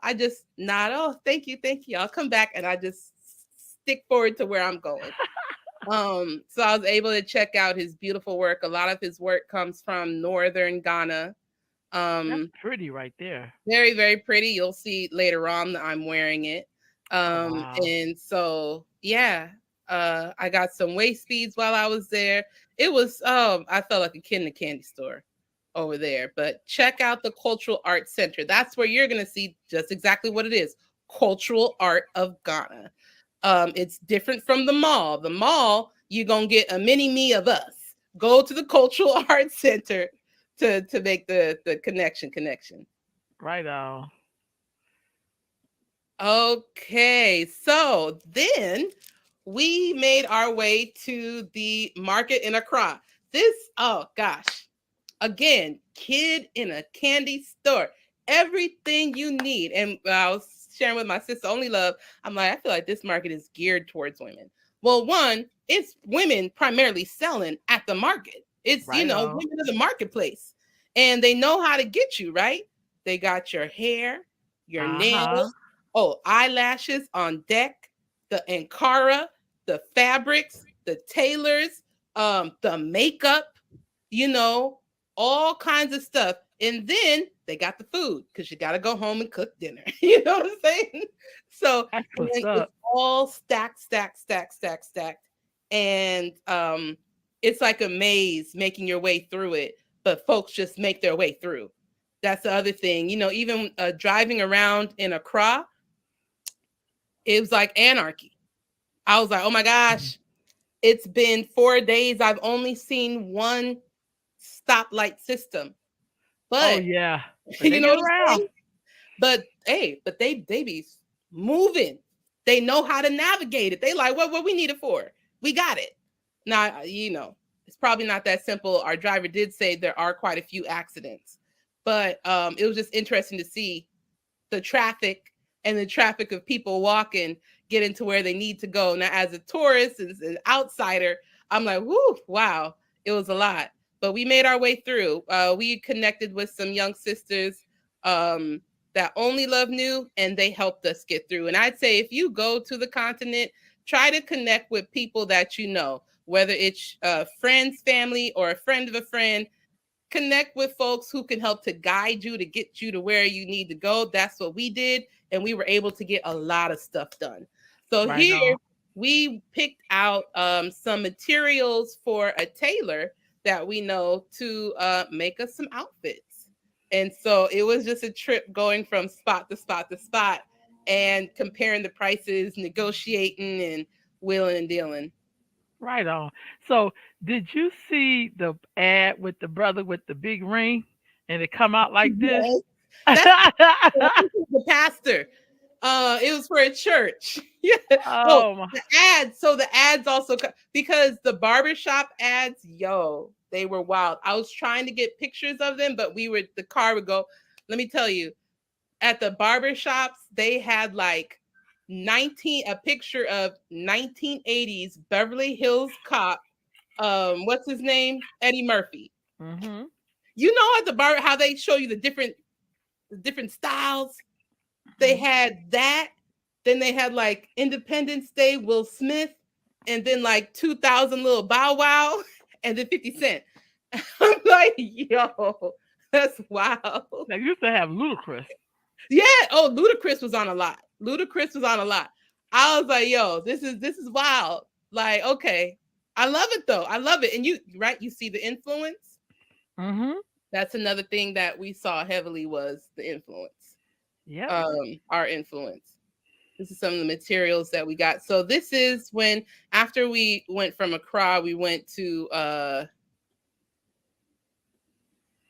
I just nod. Oh, thank you. I'll come back, and I just stick forward to where I'm going. So I was able to check out his beautiful work. A lot of his work comes from northern Ghana. That's Um, pretty right there. Very, very pretty. You'll see later on that I'm wearing it. Oh wow. And so yeah, I got some waist beads while I was there. It was I felt like a kid in a candy store over there. But check out the Cultural Arts Center. That's where you're gonna see just exactly what it is. Cultural Art of Ghana. It's different from the mall. The mall, you're gonna get a mini me of us. Go to the Cultural Arts Center to make the connection. Right on. Okay, so then we made our way to the market in Accra. Oh gosh, again, kid in a candy store, everything you need. And I was sharing with my sister Only Love, I'm like, I feel like this market is geared towards women. Well, one, it's women primarily selling at the market. It's, Right on. women of the marketplace, and they know how to get you, right? They got your hair, your Uh-huh. nails, oh, eyelashes on deck, the Ankara, the fabrics, the tailors, the makeup, you know, all kinds of stuff. And then they got the food, because you got to go home and cook dinner. You know what I'm saying? So That's and what's it's up. all stacked. And it's like a maze making your way through it, but folks just make their way through. That's the other thing. Even driving around in Accra, it was like anarchy. I was like, oh my gosh, it's been 4 days. I've only seen one stoplight system. Oh But yeah. But you they know get what I'm around. saying? But hey, they be moving. They know how to navigate it. They like, what we need it for? We got it. Now, it's probably not that simple. Our driver did say there are quite a few accidents, but it was just interesting to see the traffic and the traffic of people walking getting to where they need to go. Now, as a tourist, as an outsider, I'm like, whoo, wow, it was a lot. But we made our way through. We connected with some young sisters that Only Love knew, and they helped us get through. And I'd say if you go to the continent, try to connect with people that you know, whether it's friends, family, or a friend of a friend. Connect with folks who can help to guide you to get you to where you need to go. That's what we did, and we were able to get a lot of stuff done. So Right here on. we picked out some materials for a tailor that we know to make us some outfits. And so it was just a trip going from spot to spot to spot and comparing the prices, negotiating and wheeling and dealing. Right on. So, did you see the ad with the brother with the big ring, and it come out like this? Yes. That's the pastor. It was for a church. Yeah. Oh, Oh my. the ads. So the ads also because the barbershop ads, yo, they were wild. I was trying to get pictures of them, but the car would go. Let me tell you, at the barbershops, they had like a picture of 1980s Beverly Hills cop. What's his name? Eddie Murphy. Mhm. You know at the bar how they show you the different styles. They Mhm. had that. Then they had like Independence Day, Will Smith, and then like 2000 little Bow Wow, and then 50 Cent. I'm like, yo, that's wild. They used to have Ludacris. Yeah. Oh, Ludacris was on a lot. Ludacris was on a lot. I was like, yo, this is wild. Like, okay. I love it though. I love it. And you see the influence. Mhm. That's another thing that we saw heavily was the influence. Yep. Our influence. This is some of the materials that we got. So this is when after we went from Accra, we went to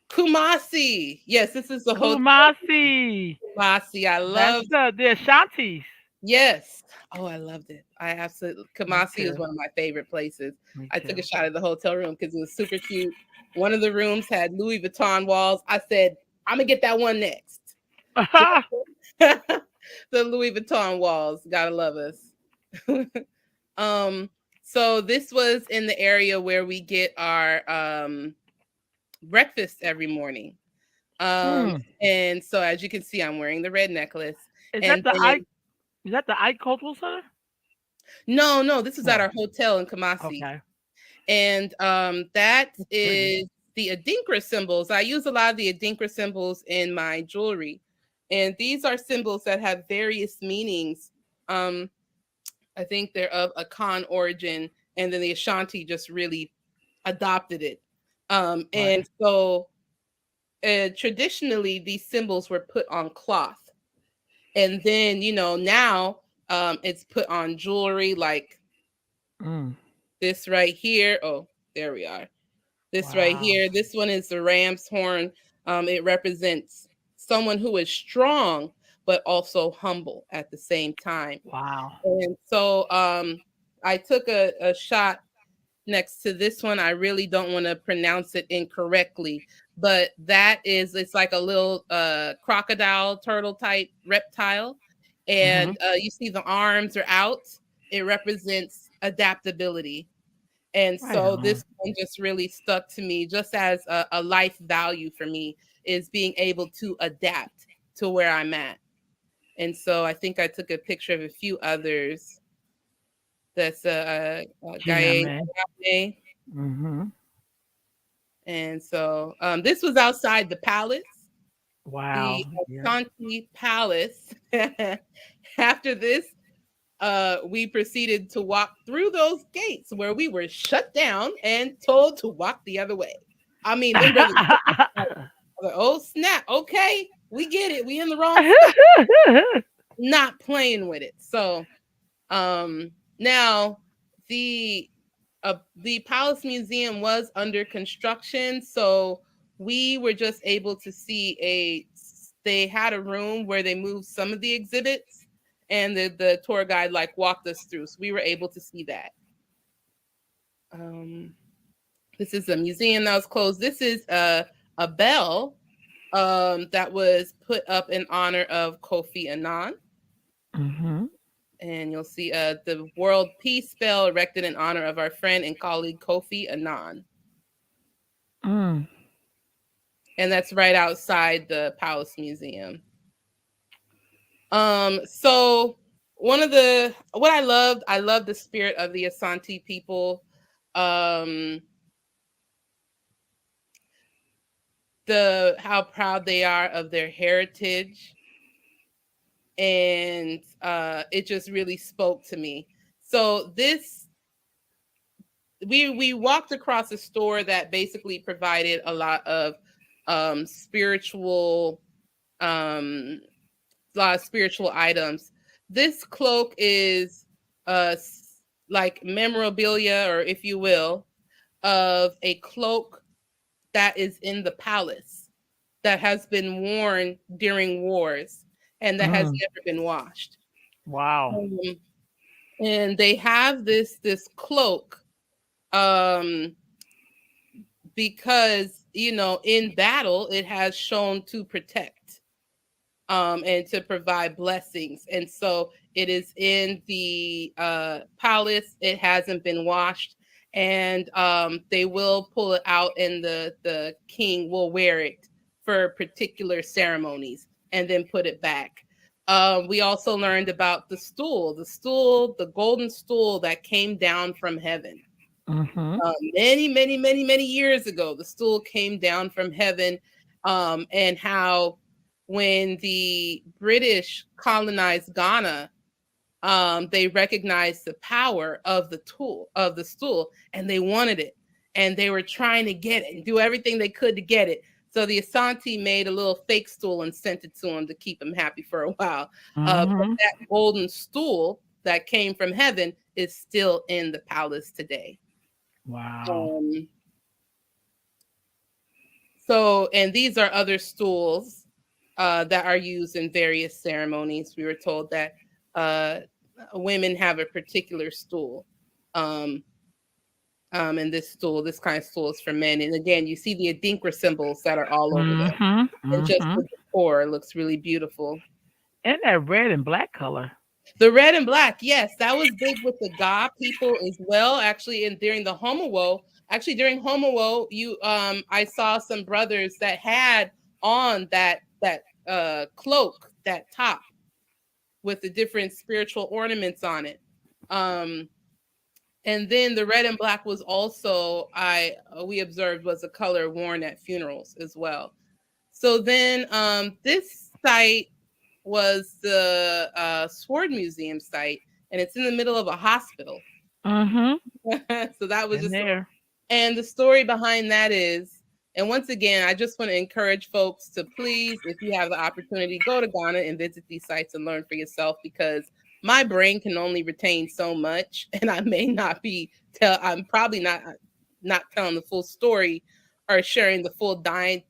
Kumasi. Yes, this is the hotel Kumasi. Kumasi. I That's love. the Ashantis. Yes. Oh, I loved it. I absolutely Me Kumasi is too. one of my favorite places. Me I took too. a shot at the hotel room because it was super cute. One of the rooms had Louis Vuitton walls. I said, I'm gonna get that one next. The Louis Vuitton walls. Gotta love us. um, so this was in the area where we get our breakfast every morning. Um, mm. and so as you can see, I'm wearing the red necklace. Is that And the then I? Is that the Ike Cultural Center? no, this is at No. our hotel in Kumasi. Okay. And that That's pretty. is the Adinkra symbols. I use a lot of the Adinkra symbols in my jewelry. And these are symbols that have various meanings. Um, I think they're of Akan origin, and then the Ashanti just really adopted it. Right. And so traditionally, these symbols were put on cloth. And then, now it's put on jewelry like Mm. this right here. Oh, there we are. This right Wow. here. This one is the ram's horn. It represents someone who is strong, but also humble at the same time. Wow. And so I took a shot next to this one. I really don't want to pronounce it incorrectly, but it's like a little crocodile turtle type reptile. Mhm. And you see the arms are out. It represents adaptability. And Right so on. this one just really stuck to me, just as a life value for me is being able to adapt to where I'm at. And so I think I took a picture of a few others. That's Yeah, Gaye. man. Mhm. And so this was outside the palace, the Wow. Yeah. Ashanti Palace. After this, we proceeded to walk through those gates where we were shut down and told to walk the other way. I mean, them brothers, like, oh snap, okay, we get it. We in the wrong spot. Not playing with it. So now the Palace Museum was under construction, so we were just able to see they had a room where they moved some of the exhibits, and the tour guide like walked us through, so we were able to see that. Um, this is a museum that was closed. This is a bell that was put up in honor of Kofi Annan. Mhm. And you'll see the World Peace Bell erected in honor of our friend and colleague Kofi Annan. Mm. And that's right outside the Palace Museum. So what I love the spirit of the Asante people. Um, how proud they are of their heritage, and it just really spoke to me. So we walked across a store that basically provided a lot of spiritual um a lot of spiritual items. This cloak is like memorabilia, or if you will, of a cloak that is in the palace that has been worn during wars and that has Mm. never been washed. Wow. Um, and they have this cloak um because in battle it has shown to protect and to provide blessings. And so it is in the palace. It hasn't been washed, and they will pull it out, and the king will wear it for particular ceremonies and then put it back. We also learned about the golden stool that came down from heaven. Mm-hmm. Many, many, many, many years ago, the stool came down from heaven, and how when the British colonized Ghana, they recognized the power of the stool, and they wanted it, and they were trying to get it and do everything they could to get it. So the Asante made a little fake stool and sent it to him to keep him happy for a while. But Mm-hmm. that golden stool that came from heaven is still in the palace today. Wow. Um, and these are other stools that are used in various ceremonies. We were told that uh, women have a particular stool. Um, and this kind of stool is for men. And again, you see the Adinkra symbols that are all over them. Mm-hmm. And just Mm-hmm. the decor looks really beautiful. And that red and black color. The red and black, yes, that was big with the Ga people as well. Actually, and during the Homowo, during Homowo, I saw some brothers that had on that cloak, that top with the different spiritual ornaments on it. Um, and then the red and black was also we observed was a color worn at funerals as well. So then this site was the Sword Museum site, and it's in the middle of a hospital. Mm-hmm. So that was In just, there. and the story behind that is, and once again, I just want to encourage folks to please, if you have the opportunity, go to Ghana and visit these sites and learn for yourself, because my brain can only retain so much, and I may not I'm probably not telling the full story or sharing the full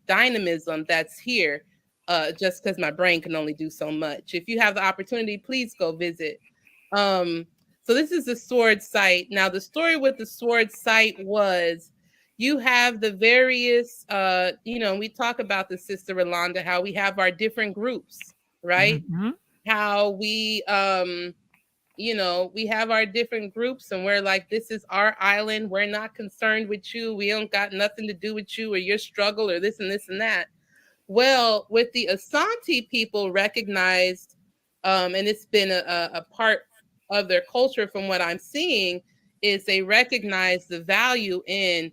dynamism that's here, just because my brain can only do so much. If you have the opportunity, please go visit. So this is the sword site. Now, the story with the sword site was, you have the various, we talk about the Sister Rolanda, how we have our different groups, right? Mm-hmm. How we have our different groups, and we're like, this is our island. We're not concerned with you. We don't got nothing to do with you or your struggle or this and this and that. Well, with the Asante people recognized, and it's been a part of their culture from what I'm seeing, is they recognize the value in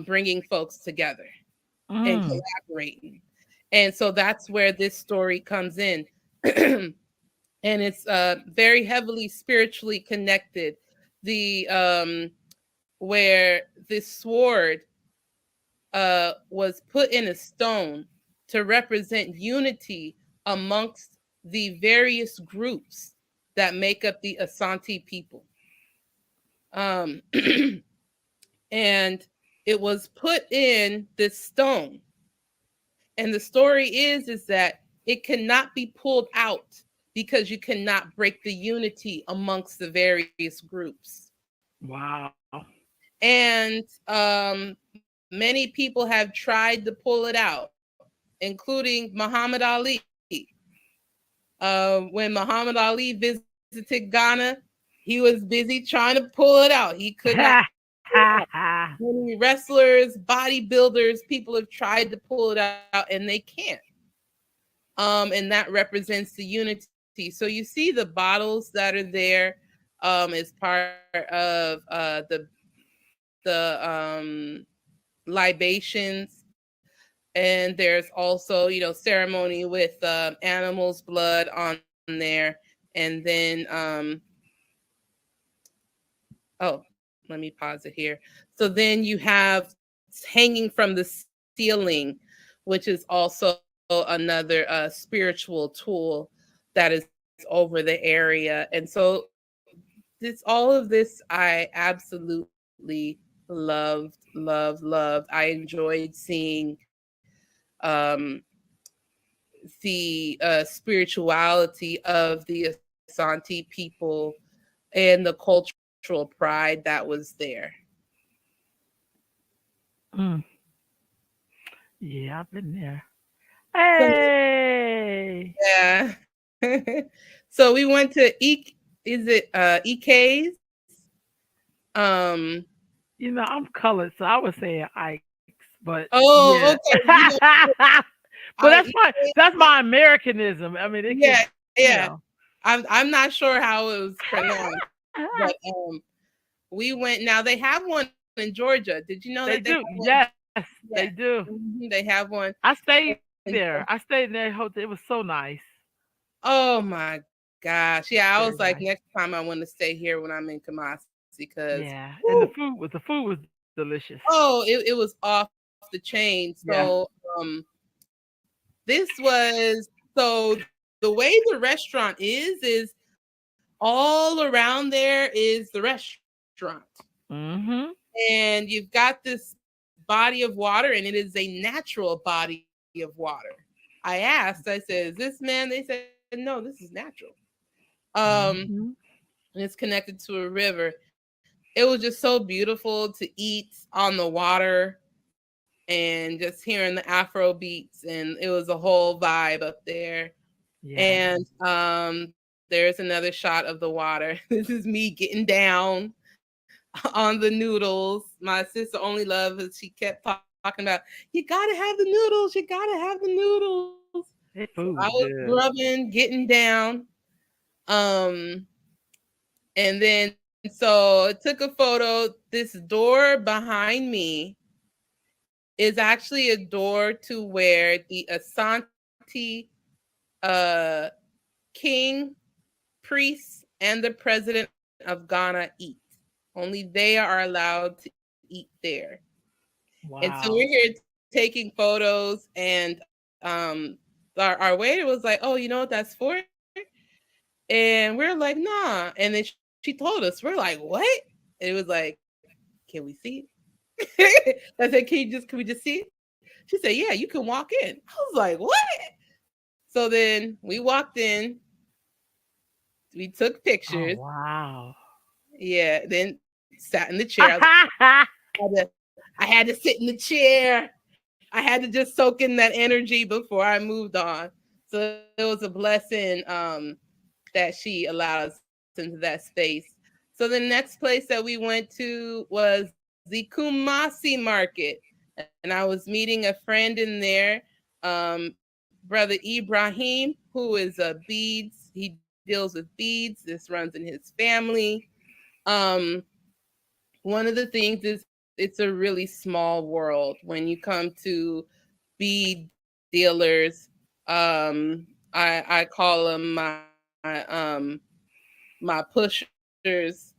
bringing folks together and Mm. collaborating. And so that's where this story comes in. And it's very heavily spiritually connected. Where this sword was put in a stone to represent unity amongst the various groups that make up the Asante people. Um, and it was put in this stone. And the story is that it cannot be pulled out because you cannot break the unity amongst the various groups. Wow. And many people have tried to pull it out, including Muhammad Ali. When Muhammad Ali visited Ghana, he was busy trying to pull it out. He could not. Many wrestlers, bodybuilders, people have tried to pull it out and they can't. And that represents the unity. So you see the bottles that are there as part of the libations. And there's also, ceremony with animals' blood on there. And then Oh, let me pause it here. So then you have hanging from the ceiling, which is also another spiritual tool that is over the area. And so all of this I absolutely loved. I enjoyed seeing um the spirituality of the Asante people and the cultural pride that was there. Mm. Yeah, I've been there. So Hey, yeah. So we went to is it EK's? Um I'm colored, so I would say Ike's, but yeah. oh, okay. You know, But that's my EK, that's my Americanism. I mean, it could, yeah, you yeah. know. I'm not sure how it was pronounced, but we went. Now they have one in Georgia. Did you know that they They have do. one? Yes, Yeah, they do. they have one. I stayed in there. I stayed in that hotel. It was so nice. Oh my gosh. Yeah, I Very was like, nice. next time I want to stay here when I'm in Kumasi because, Yeah, and whew, the food was delicious. oh, it was off the chain. Yeah. So this was so the way the restaurant is all around there is the restaurant. Mhm. And you've got this body of water, and it is a natural body of water. I asked, I said, is this man? They said, no, this is natural. Um, Mhm. and it's connected to a river. It was just so beautiful to eat on the water and just hearing the Afro beats, and it was a whole vibe up there. Yeah. And there's another shot of the water. This is me getting down on the noodles. My sister only love is she kept talking about, you gotta have the noodles, you gotta have the noodles. So I That was food was good. grubbing, getting down. Um, and then so I took a photo. This door behind me is actually a door to where the Asante uh, king, priests, and the president of Ghana eat. Only they are allowed to eat there. And so we're Wow. here taking photos, and our waiter was like, "Oh, you know what that's for?" And we're like, "Nah." And then she told us, we're like, "What?" And it was like, "Can we see it?" I said, can we just see it?" She said, "Yeah, you can walk in." I was like, "What?" So then we walked in, we took pictures. Oh wow. Yeah, then sat in the chair. I had to sit in the chair. I had to just soak in that energy before I moved on. So it was a blessing that she allowed us into that space. So the next place that we went to was the Kumasi market. And I was meeting a friend in there, brother Ibrahim, who is a beads. He deals with beads. This runs in his family. Um, One of the things is it's a really small world when you come to bead dealers. I call them my pushers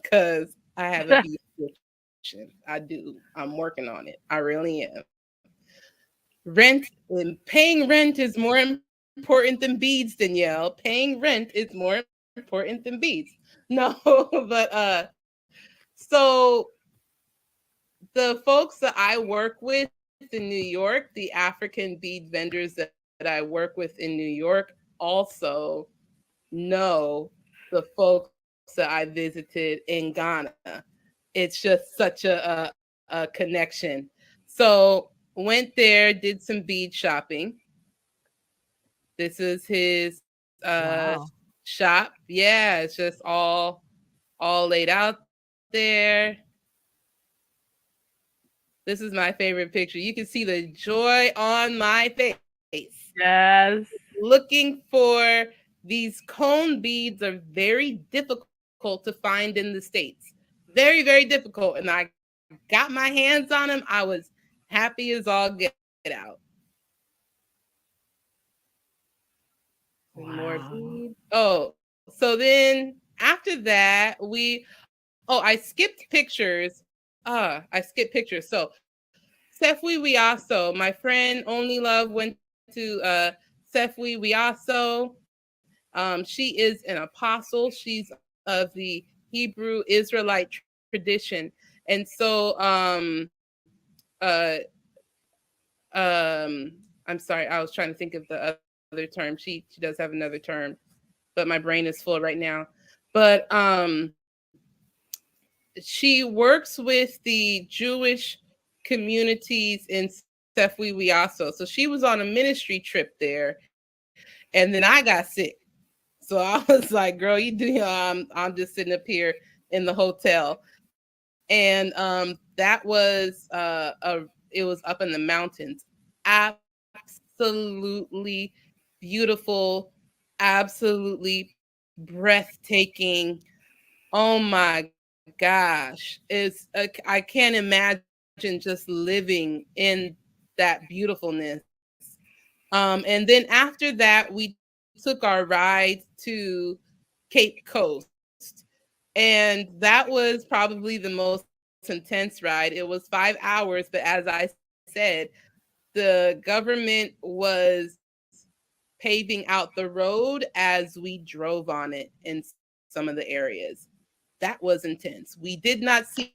because I have a bead addiction. I do. I'm working on it. I really am. Paying rent is more important than beads, Danielle. Paying rent is more important than beads. No, but so the folks that I work with in New York, the African bead vendors that I work with in New York, also know the folks that I visited in Ghana. It's just such a connection. So went there, did some bead shopping. This is his Wow. shop. Yeah, it's just all laid out there. This is my favorite picture. You can see the joy on my face. Yes. Looking for these cone beads are very difficult to find in the States. Very difficult. And I got my hands on them. I was happy as all get out. And more Wow. beads. Oh, so then after that, we Oh, I skipped pictures. I skipped pictures. So Sefwi Wiaso, my friend Only Love went to Sefwi Wiaso. She is an apostle. She's of the Hebrew Israelite tradition. And so uh I'm sorry, I was trying to think of the other term. She does have another term, but my brain is full right now. But she works with the Jewish communities in Sefwi Wiaso. So she was on a ministry trip there, and then I got sick. So I was like, "Girl, you do." I'm just sitting up here in the hotel, and that was it was up in the mountains. Absolutely beautiful, absolutely breathtaking. Oh my gosh, I can't imagine just living in that beautifulness. And then after that, we took our ride to Cape Coast, and that was probably the most intense ride. It was 5 hours, but as I said, the government was paving out the road as we drove on it in some of the areas. That was intense. We did not see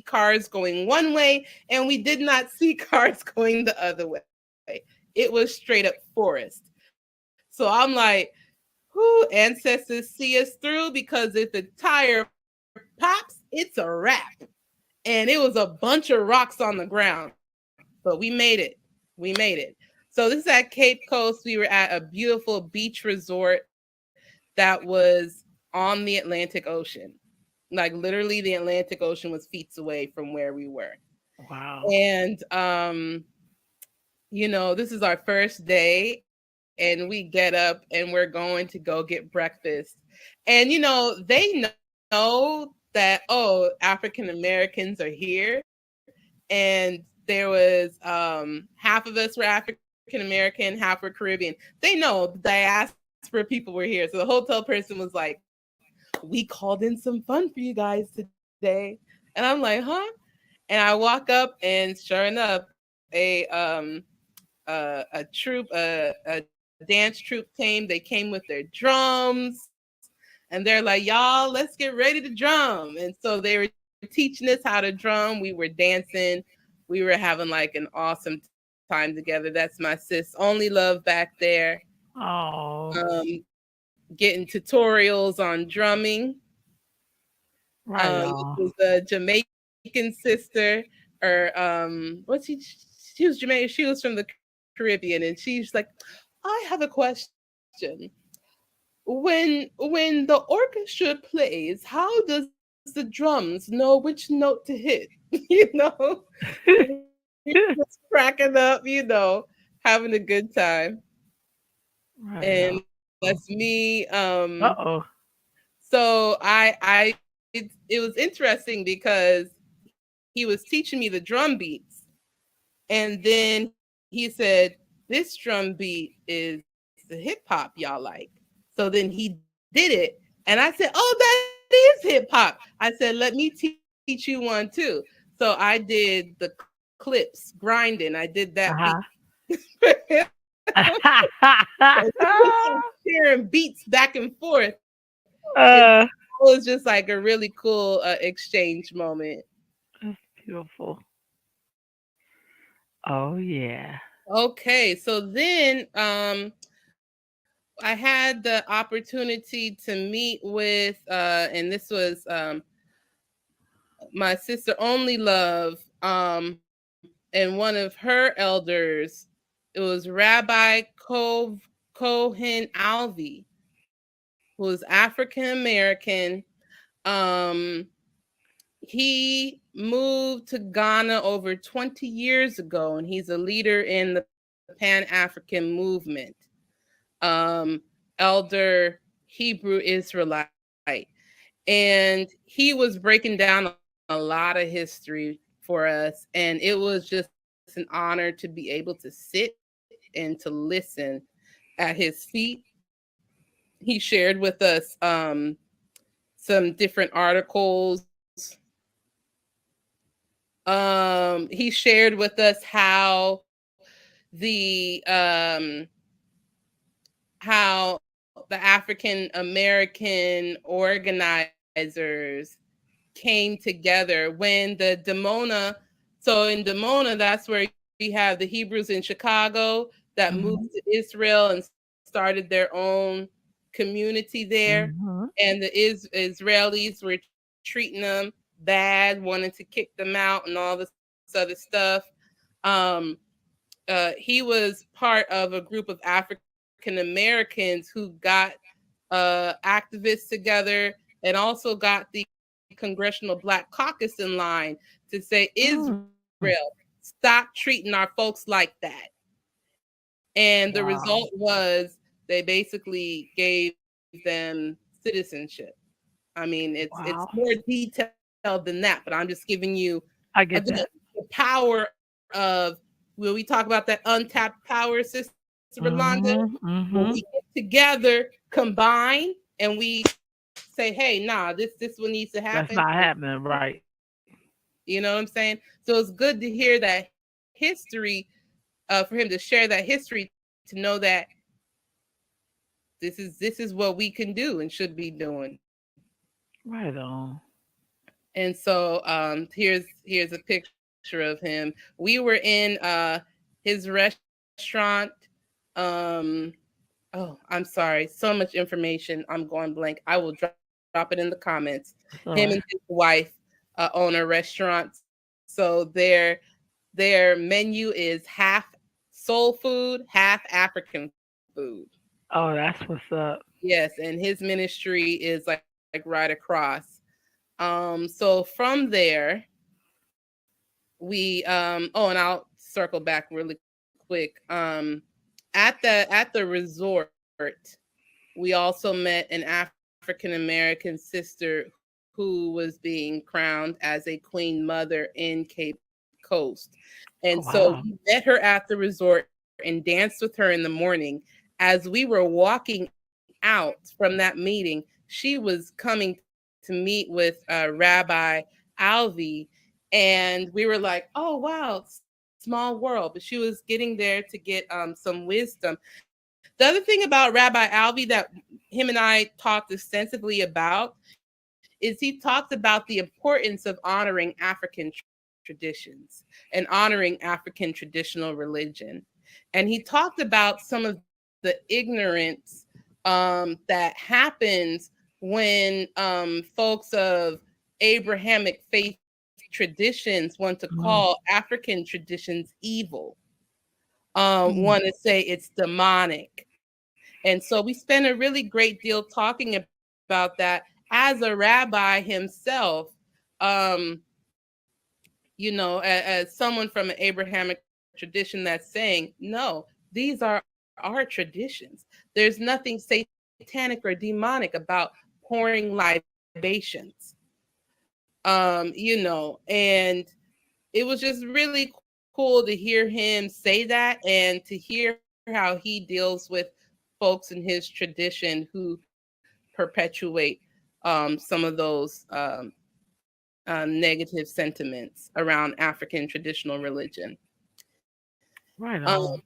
cars going one way, and we did not see cars going the other way. It was straight up forest. So I'm like, whoo, ancestors see us through, because if the tire pops, it's a wrap. And it was a bunch of rocks on the ground, but we made it. We made it. So this is at Cape Coast. We were at a beautiful beach resort that was on the Atlantic Ocean. Like literally the Atlantic Ocean was feet away from where we were. Wow. And this is our first day, and we get up and we're going to go get breakfast. And they know that, oh, African Americans are here. And there was half of us were African American, half were Caribbean. They know the diaspora people were here. So the hotel person was like, "We called in some fun for you guys today." And I'm like, "Huh?" And I walk up, and sure enough, a dance troupe came. They came with their drums, and they're like, "Y'all, let's get ready to drum." And so they were teaching us how to drum. We were dancing. We were having like an awesome time together. That's my sis Only Love back there. Oh, Getting tutorials on drumming. right This on. was a Jamaican sister, or what's she was Jamaican. She was from the Caribbean, and she's like, "I have a question. When the orchestra plays, how does the drums know which note to hit?" Just cracking up, having a good time. Right And on. that's me. Uh-oh. So it was interesting because he was teaching me the drum beats, and then he said, "This drum beat is the hip hop y'all like." So then he did it, and I said, "Oh, that is hip hop." I said, "Let me teach you one too." So I did the clips grinding. I did that beat. Sharing beats back and forth. It uh, was just like a really cool exchange moment. that's beautiful. Oh yeah. Okay, so then I had the opportunity to meet with and this was my sister Only Love, and one of her elders. It was Rabbi Cohen Alvi, who was African American. Um, he moved to Ghana over 20 years ago, and he's a leader in the Pan-African movement. Elder Hebrew Israelite. And he was breaking down a lot of history for us. And it was just an honor to be able to sit and to listen at his feet. He shared with us some different articles He shared with us how the African American organizers came together when the Demona. So in Demona, that's where you have the Hebrews in Chicago that moved to Israel and started their own community there. And the Israelis were treating them bad, wanting to kick them out and all this other stuff. Um, he was part of a group of African Americans who got activists together and also got the Congressional Black Caucus in line to say, Israel, stop treating our folks like that. And the result was they basically gave them citizenship. I mean, it's more detailed than that, but I'm just giving you I get again that. the power of when we talk about that untapped power, Sister Rolanda, when we get together, combine, and we say, hey, nah, this what needs to happen. That's not happening, right? You know what I'm saying? So it's good to hear that history, for him to share that history, to know that this is what we can do and should be doing. Right on. And so here's a picture of him. We were in his restaurant. Um, oh, I'm sorry. So much information. I'm going blank. I will drop it in the comments. Him and his wife own a restaurant. So their menu is half soul food, half African food. Oh, that's what's up. Yes, and his ministry is like right across. So from there, we oh, and I'll circle back really quick. At the resort, we also met an African American sister who was being crowned as a queen mother in Cape Coast. And so we Wow. met her at the resort and danced with her in the morning. As we were walking out from that meeting, she was coming to meet with Rabbi Alvi, and we were like, oh wow, small world. But she was getting there to get some wisdom. The other thing about Rabbi Alvi that him and I talked extensively about is he talked about the importance of honoring African traditions and honoring African traditional religion. And he talked about some of the ignorance that happens when folks of Abrahamic faith traditions want to call African traditions evil, want to say it's demonic. And so we spent a really great deal talking about that as a rabbi himself, um, as someone from an Abrahamic tradition that's saying, no, these are our traditions. There's nothing satanic or demonic about pouring libations. And it was just really cool to hear him say that and to hear how he deals with folks in his tradition who perpetuate some of those negative sentiments around African traditional religion. Right Um, on.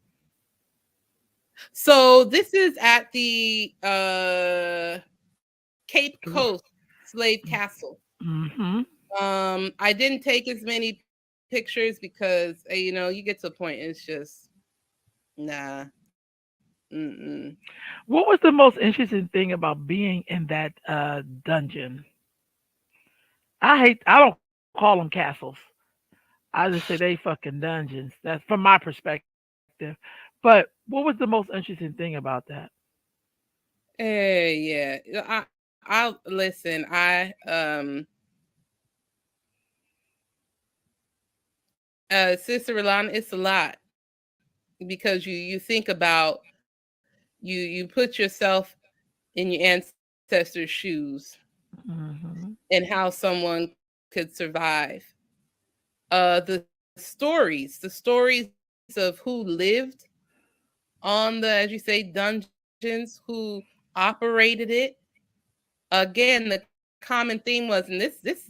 so this is at the Cape Coast slave castle. Mm-hmm. I didn't take as many pictures because you get to a point it's just nah. Mm-mm. What was the most interesting thing about being in that dungeon? I don't call them castles. I just say they fucking dungeons. That's from my perspective. But what was the most interesting thing about that? Yeah. I'll listen. Sister Rolanda, it's a lot because you think about you put yourself in your ancestors' shoes Hmm. and how someone could survive. The stories of who lived on the, as you say, dungeons, who operated it. Again, the common theme was, and this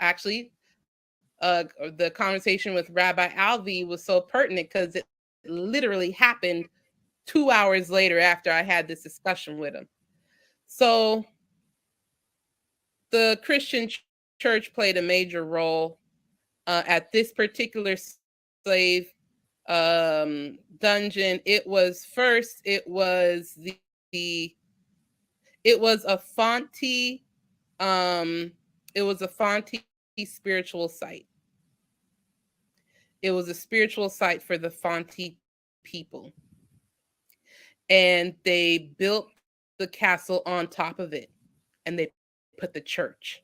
actually the conversation with Rabbi Alvi was so pertinent because it literally happened 2 hours later after I had this discussion with him. So the Christian church played a major role at this particular slave dungeon. It was it was a Fonte spiritual site. It was a spiritual site for the Fonte people. And they built the castle on top of it. And they put the church.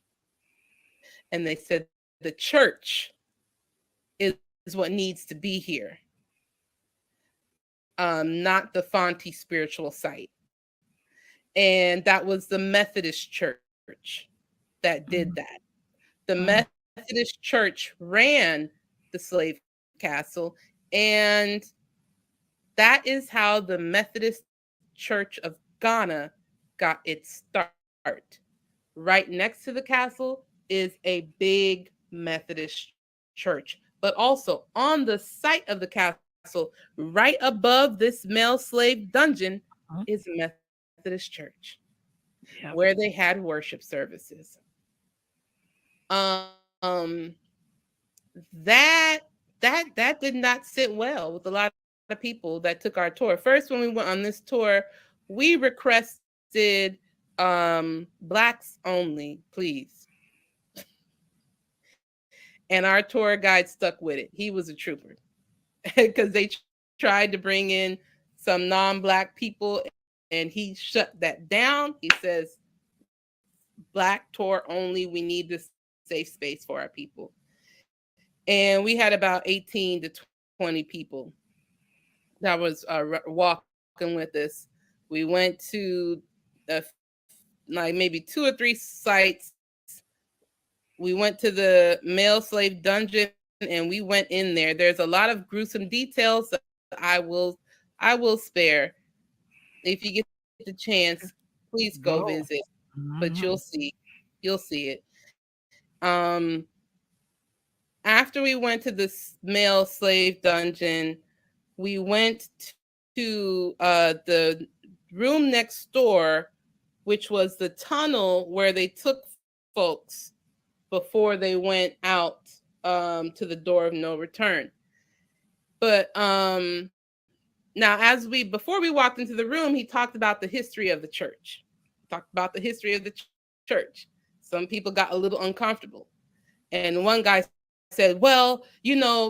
And they said the church is what needs to be here. Not the Fonte spiritual site. And that was the Methodist church that did that. The Methodist church ran the slave castle, and that is how the Methodist Church of Ghana got its start. Right next to the castle is a big Methodist church, but also on the site of the castle, right above this male slave dungeon, is a Methodist church, where they had worship services. That did not sit well with a lot of people that took our tour. First, when we went on this tour, we requested blacks only, please. And our tour guide stuck with it. He was a trooper because they tried to bring in some non-black people, and he shut that down. He says, black tour only. We need this safe space for our people. And we had about 18 to 20 people that was walking with us. We went to like maybe 2 or 3 sites. We went to the male slave dungeon, and we went in there. There's a lot of gruesome details that I will spare. If you get the chance, please go visit. But you'll see it. After we went to this male slave dungeon, we went to the room next door, which was the tunnel where they took folks before they went out to the door of no return. But now, before we walked into the room, he talked about the history of the church. Some people got a little uncomfortable. And one guy said, well,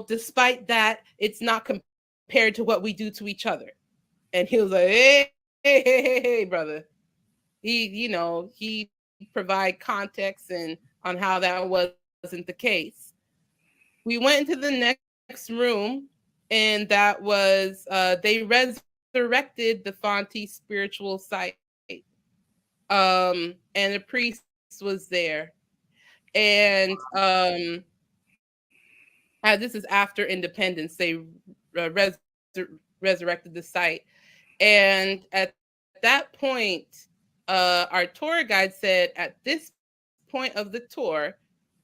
despite that, it's not compared to what we do to each other. And he was like, hey, brother. He provide context and on how that wasn't the case. We went into the next room, and that was, they resurrected the Fonte spiritual site. And the priest was there. And this is after independence. They resurrected the site. And at that point, our tour guide said, at this point of the tour,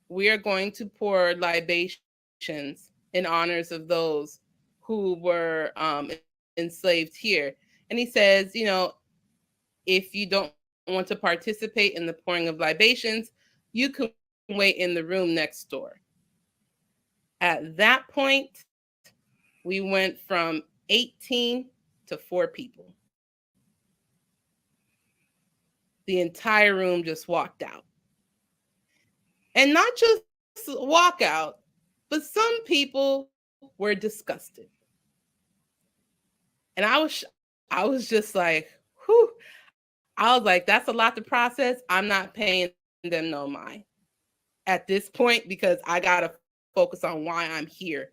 we are going to pour libations in honors of those who were enslaved here. And he says, if you don't want to participate in the pouring of libations, you can wait in the room next door. At that point, we went from 18 to 4 people. The entire room just walked out. And not just walk out, but some people were disgusted. And I was just like, whew. I was like, that's a lot to process. I'm not paying them no mind at this point, because I got to focus on why I'm here.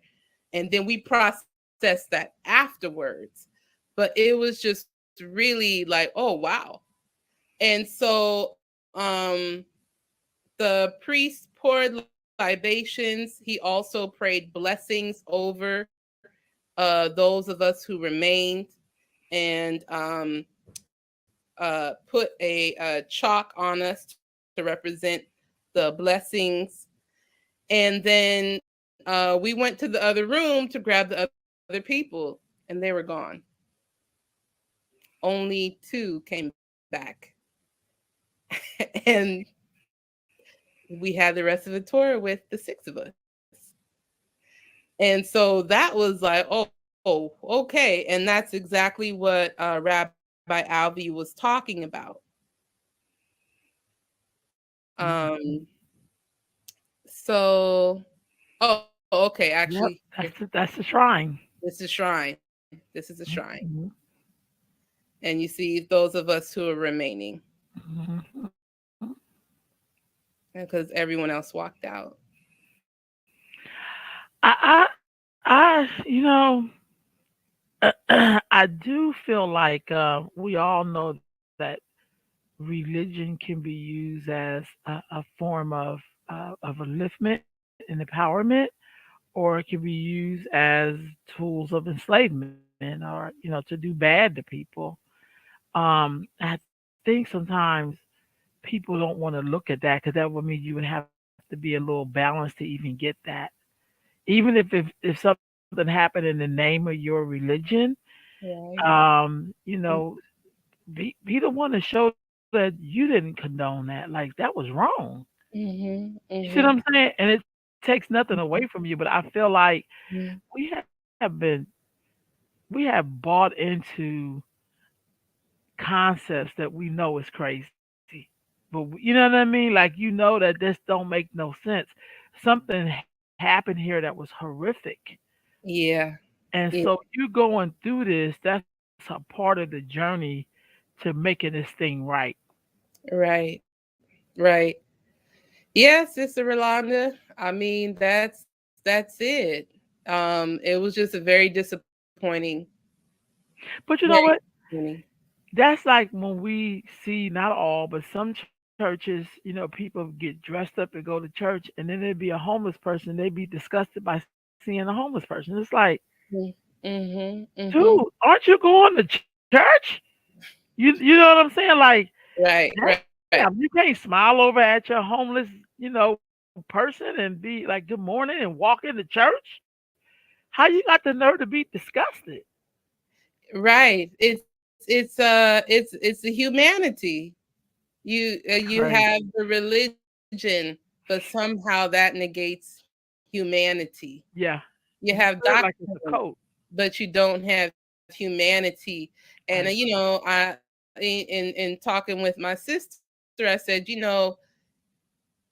And then we process that afterwards. But it was just really like, oh, wow. And so the priest poured libations. He also prayed blessings over those of us who remained, and put a chalk on us to represent the blessings. And then we went to the other room to grab the other people, and they were gone. Only 2 came back. And we had the rest of the tour with the 6 of us. And so that was like, oh, okay. And that's exactly what Rabbi Alvey was talking about. So, okay. Actually, yep, that's the shrine. this is shrine. This is a shrine. Mm-hmm. And you see those of us who are remaining. Mm-hmm. Because everyone else walked out. You know, I do feel like we all know that religion can be used as a form of enliftment and empowerment, or it can be used as tools of enslavement, or to do bad to people. I think sometimes people don't want to look at that because that would mean you would have to be a little balanced to even get that. Even if something happened in the name of your religion, Right. be the one to show that you didn't condone that. Like that was wrong. Mm-hmm. You see what I'm Mm-hmm. saying? And it takes nothing away from you, but I feel like Mm-hmm. we have been we have bought into concepts that we know is crazy. But you know what I mean? Like that this don't make no sense. Something happened here that was horrific. Yeah. And so Yeah. you going through this, that's a part of the journey to making this thing right. Right. Right. Yes, Sister Rolanda. I mean, that's it. It was just a very disappointing, But you know very what? disappointing. That's like when we see not all, but some churches, people get dressed up and go to church, and then there'd be a homeless person. They'd be disgusted by seeing a homeless person. It's like, Mm-hmm. dude, Mm-hmm. aren't you going to church? You know what I'm saying? Like, Right. Right. damn, you can't smile over at your homeless, person and be like, good morning and walk into church. How you got the nerve to be disgusted? Right. It's the humanity. You Crazy. have the religion, but somehow that negates humanity. Yeah. You You have wear it like it's a doctrine, coat. but you don't have humanity. And I agree. in talking with my sister, I said,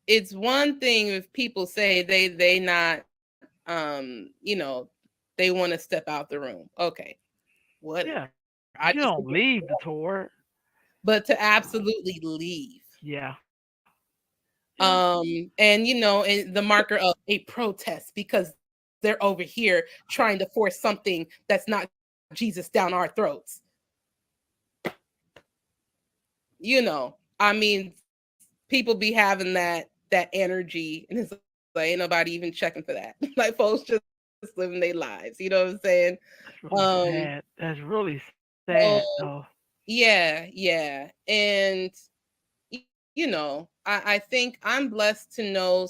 it's one thing if people say they not they want to step out the room. Okay, whatever. Yeah. I But just you think don't it's leave the wrong. tour. But to absolutely leave. Yeah. Yeah. And and the marker of a protest because they're over here trying to force something that's not Jesus down our throats. I mean, people be having that energy, and it's like ain't nobody even checking for that. Like folks just living their lives. You know what I'm saying? That's really Um, sad. That's really sad, so though. yeah, yeah. And I think I'm blessed to know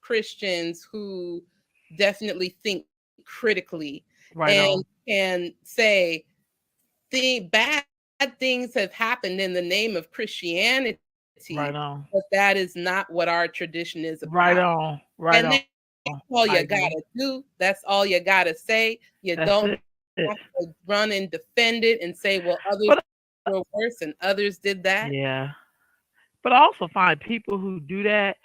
Christians who definitely think critically Right and on. can say bad things have happened in the name of Christianity, Right but on. that is not what our tradition is about. Right on. And Right on. that's I all you agree. gotta do. That's all you gotta say. You That's don't it. have to run and defend it and say, well, But others were worse and others did that. yeah. But I also find people who do that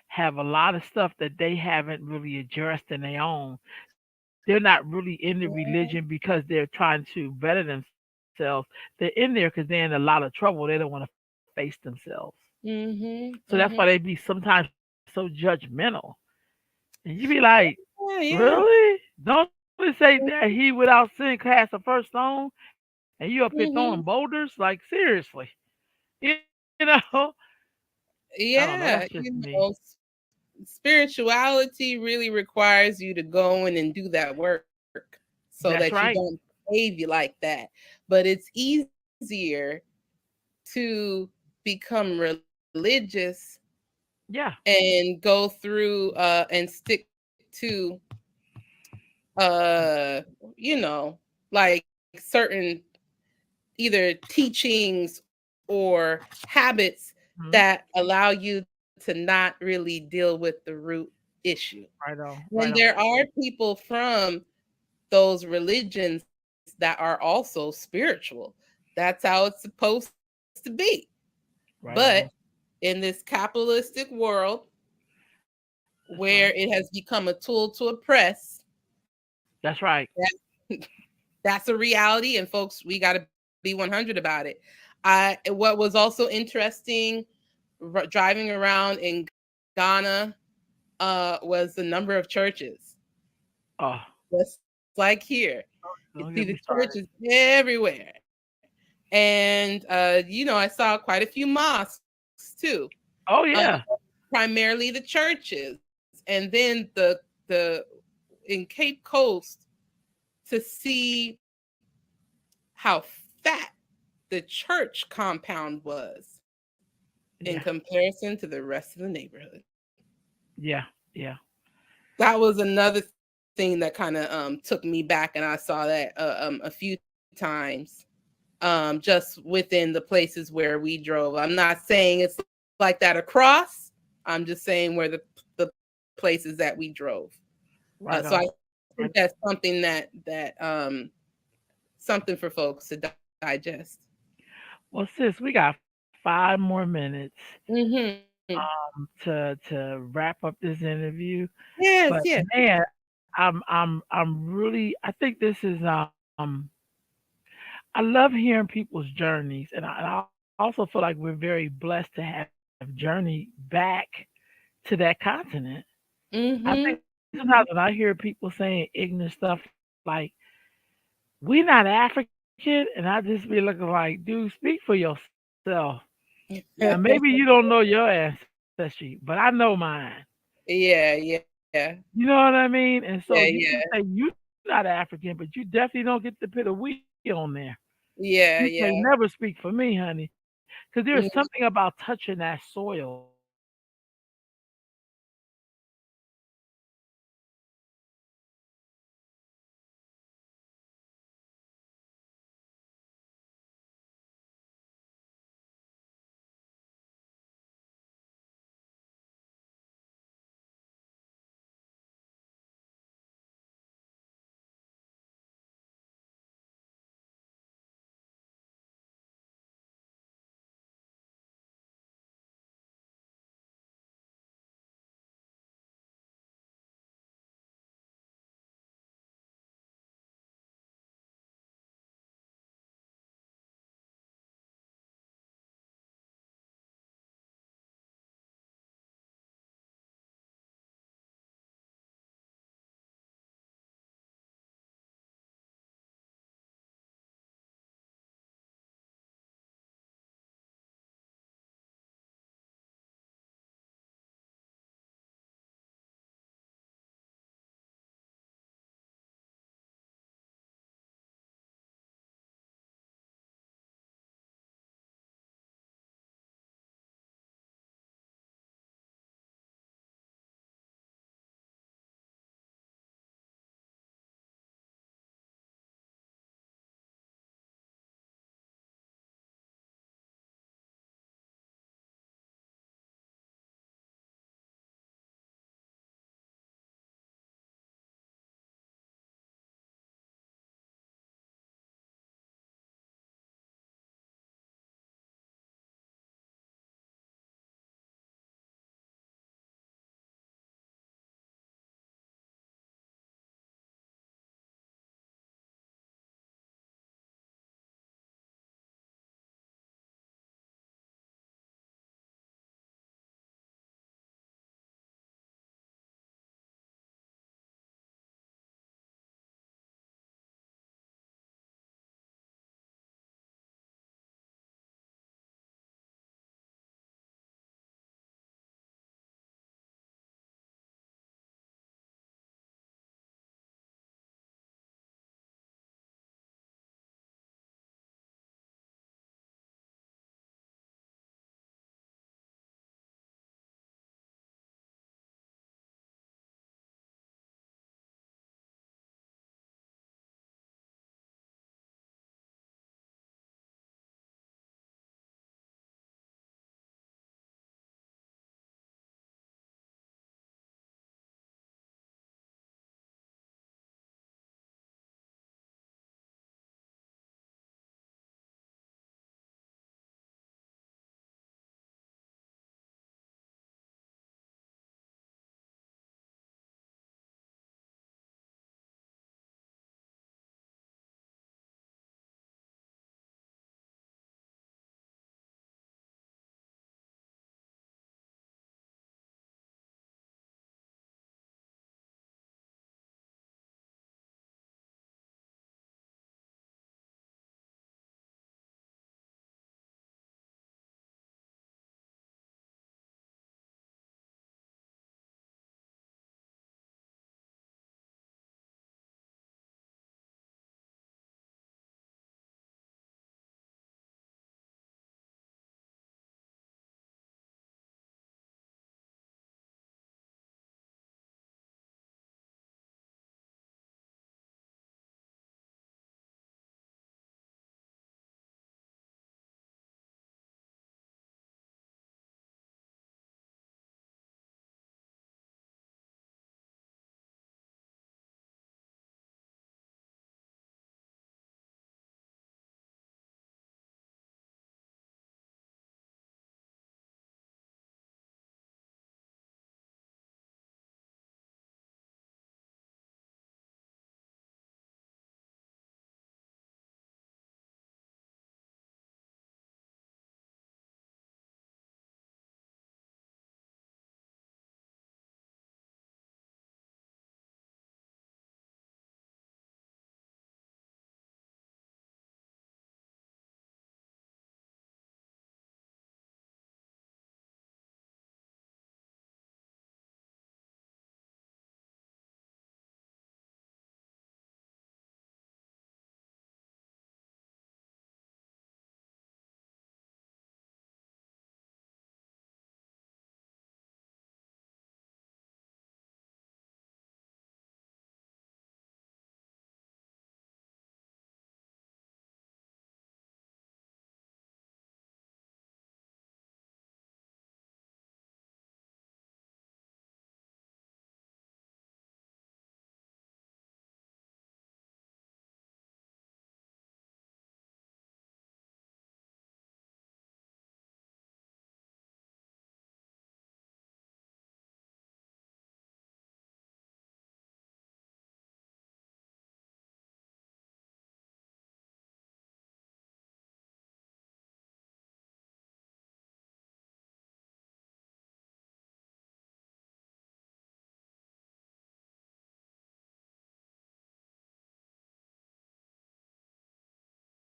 have a lot of stuff that they haven't really addressed in their own. They're not really in the religion because they're trying to better themselves. They're in there because they're in a lot of trouble. They don't want to face themselves. So that's why Mm-hmm. they be Mm-hmm. sometimes so judgmental. And you be like, Yeah, really? yeah. Don't it say that he without sin cast the first stone and you up here throwing boulders? Like Mm-hmm. seriously. You know? I don't know. That's just me. Yeah, spirituality really requires you to go in and do that work so That's that you right. don't behave you like that. But it's easier to become religious Yeah. and go through and stick to uh you know, like certain either teachings or habits Mhm. that allow you to not really deal with the root issue. Right on. Right And on. there are people from those religions that are also spiritual. That's how it's supposed to be. Right But on. in this capitalistic world That's where right. it has become a tool to oppress, That's right. that's a reality. And folks, we got to be 100 about it. What was also interesting driving around in Ghana was the number of churches. Oh, Just like here, you see don't the get me churches started. everywhere. And I saw quite a few mosques too, Oh uh, yeah. primarily the churches, and then the in Cape Coast to see how fat the church compound was in Yeah. comparison to the rest of the neighborhood. Yeah. Yeah. That was another thing that kind of took me back, and I saw that a few times, just within the places where we drove. I'm not saying it's like that across. I'm just saying where the places that we drove. So I Right think on. that's something Right. something for folks to digest. Well, sis, we got 5 more minutes Hmm. to wrap up this interview. Yes, But yes. man, I'm really. I think this is I love hearing people's journeys, and I also feel like we're very blessed to have journeyed back to that continent. I think Hmm. sometimes when I hear people saying ignorant stuff like "we not African," and I just be looking like, dude, speak for yourself. Now maybe you don't know your ancestry, but I know mine. Yeah, yeah, You know what I mean? And so yeah, you can yeah, say you not African, but you definitely don't get to put a we on there. You yeah, can't yeah. never speak for me, honey, because there's something Mhm. about touching that soil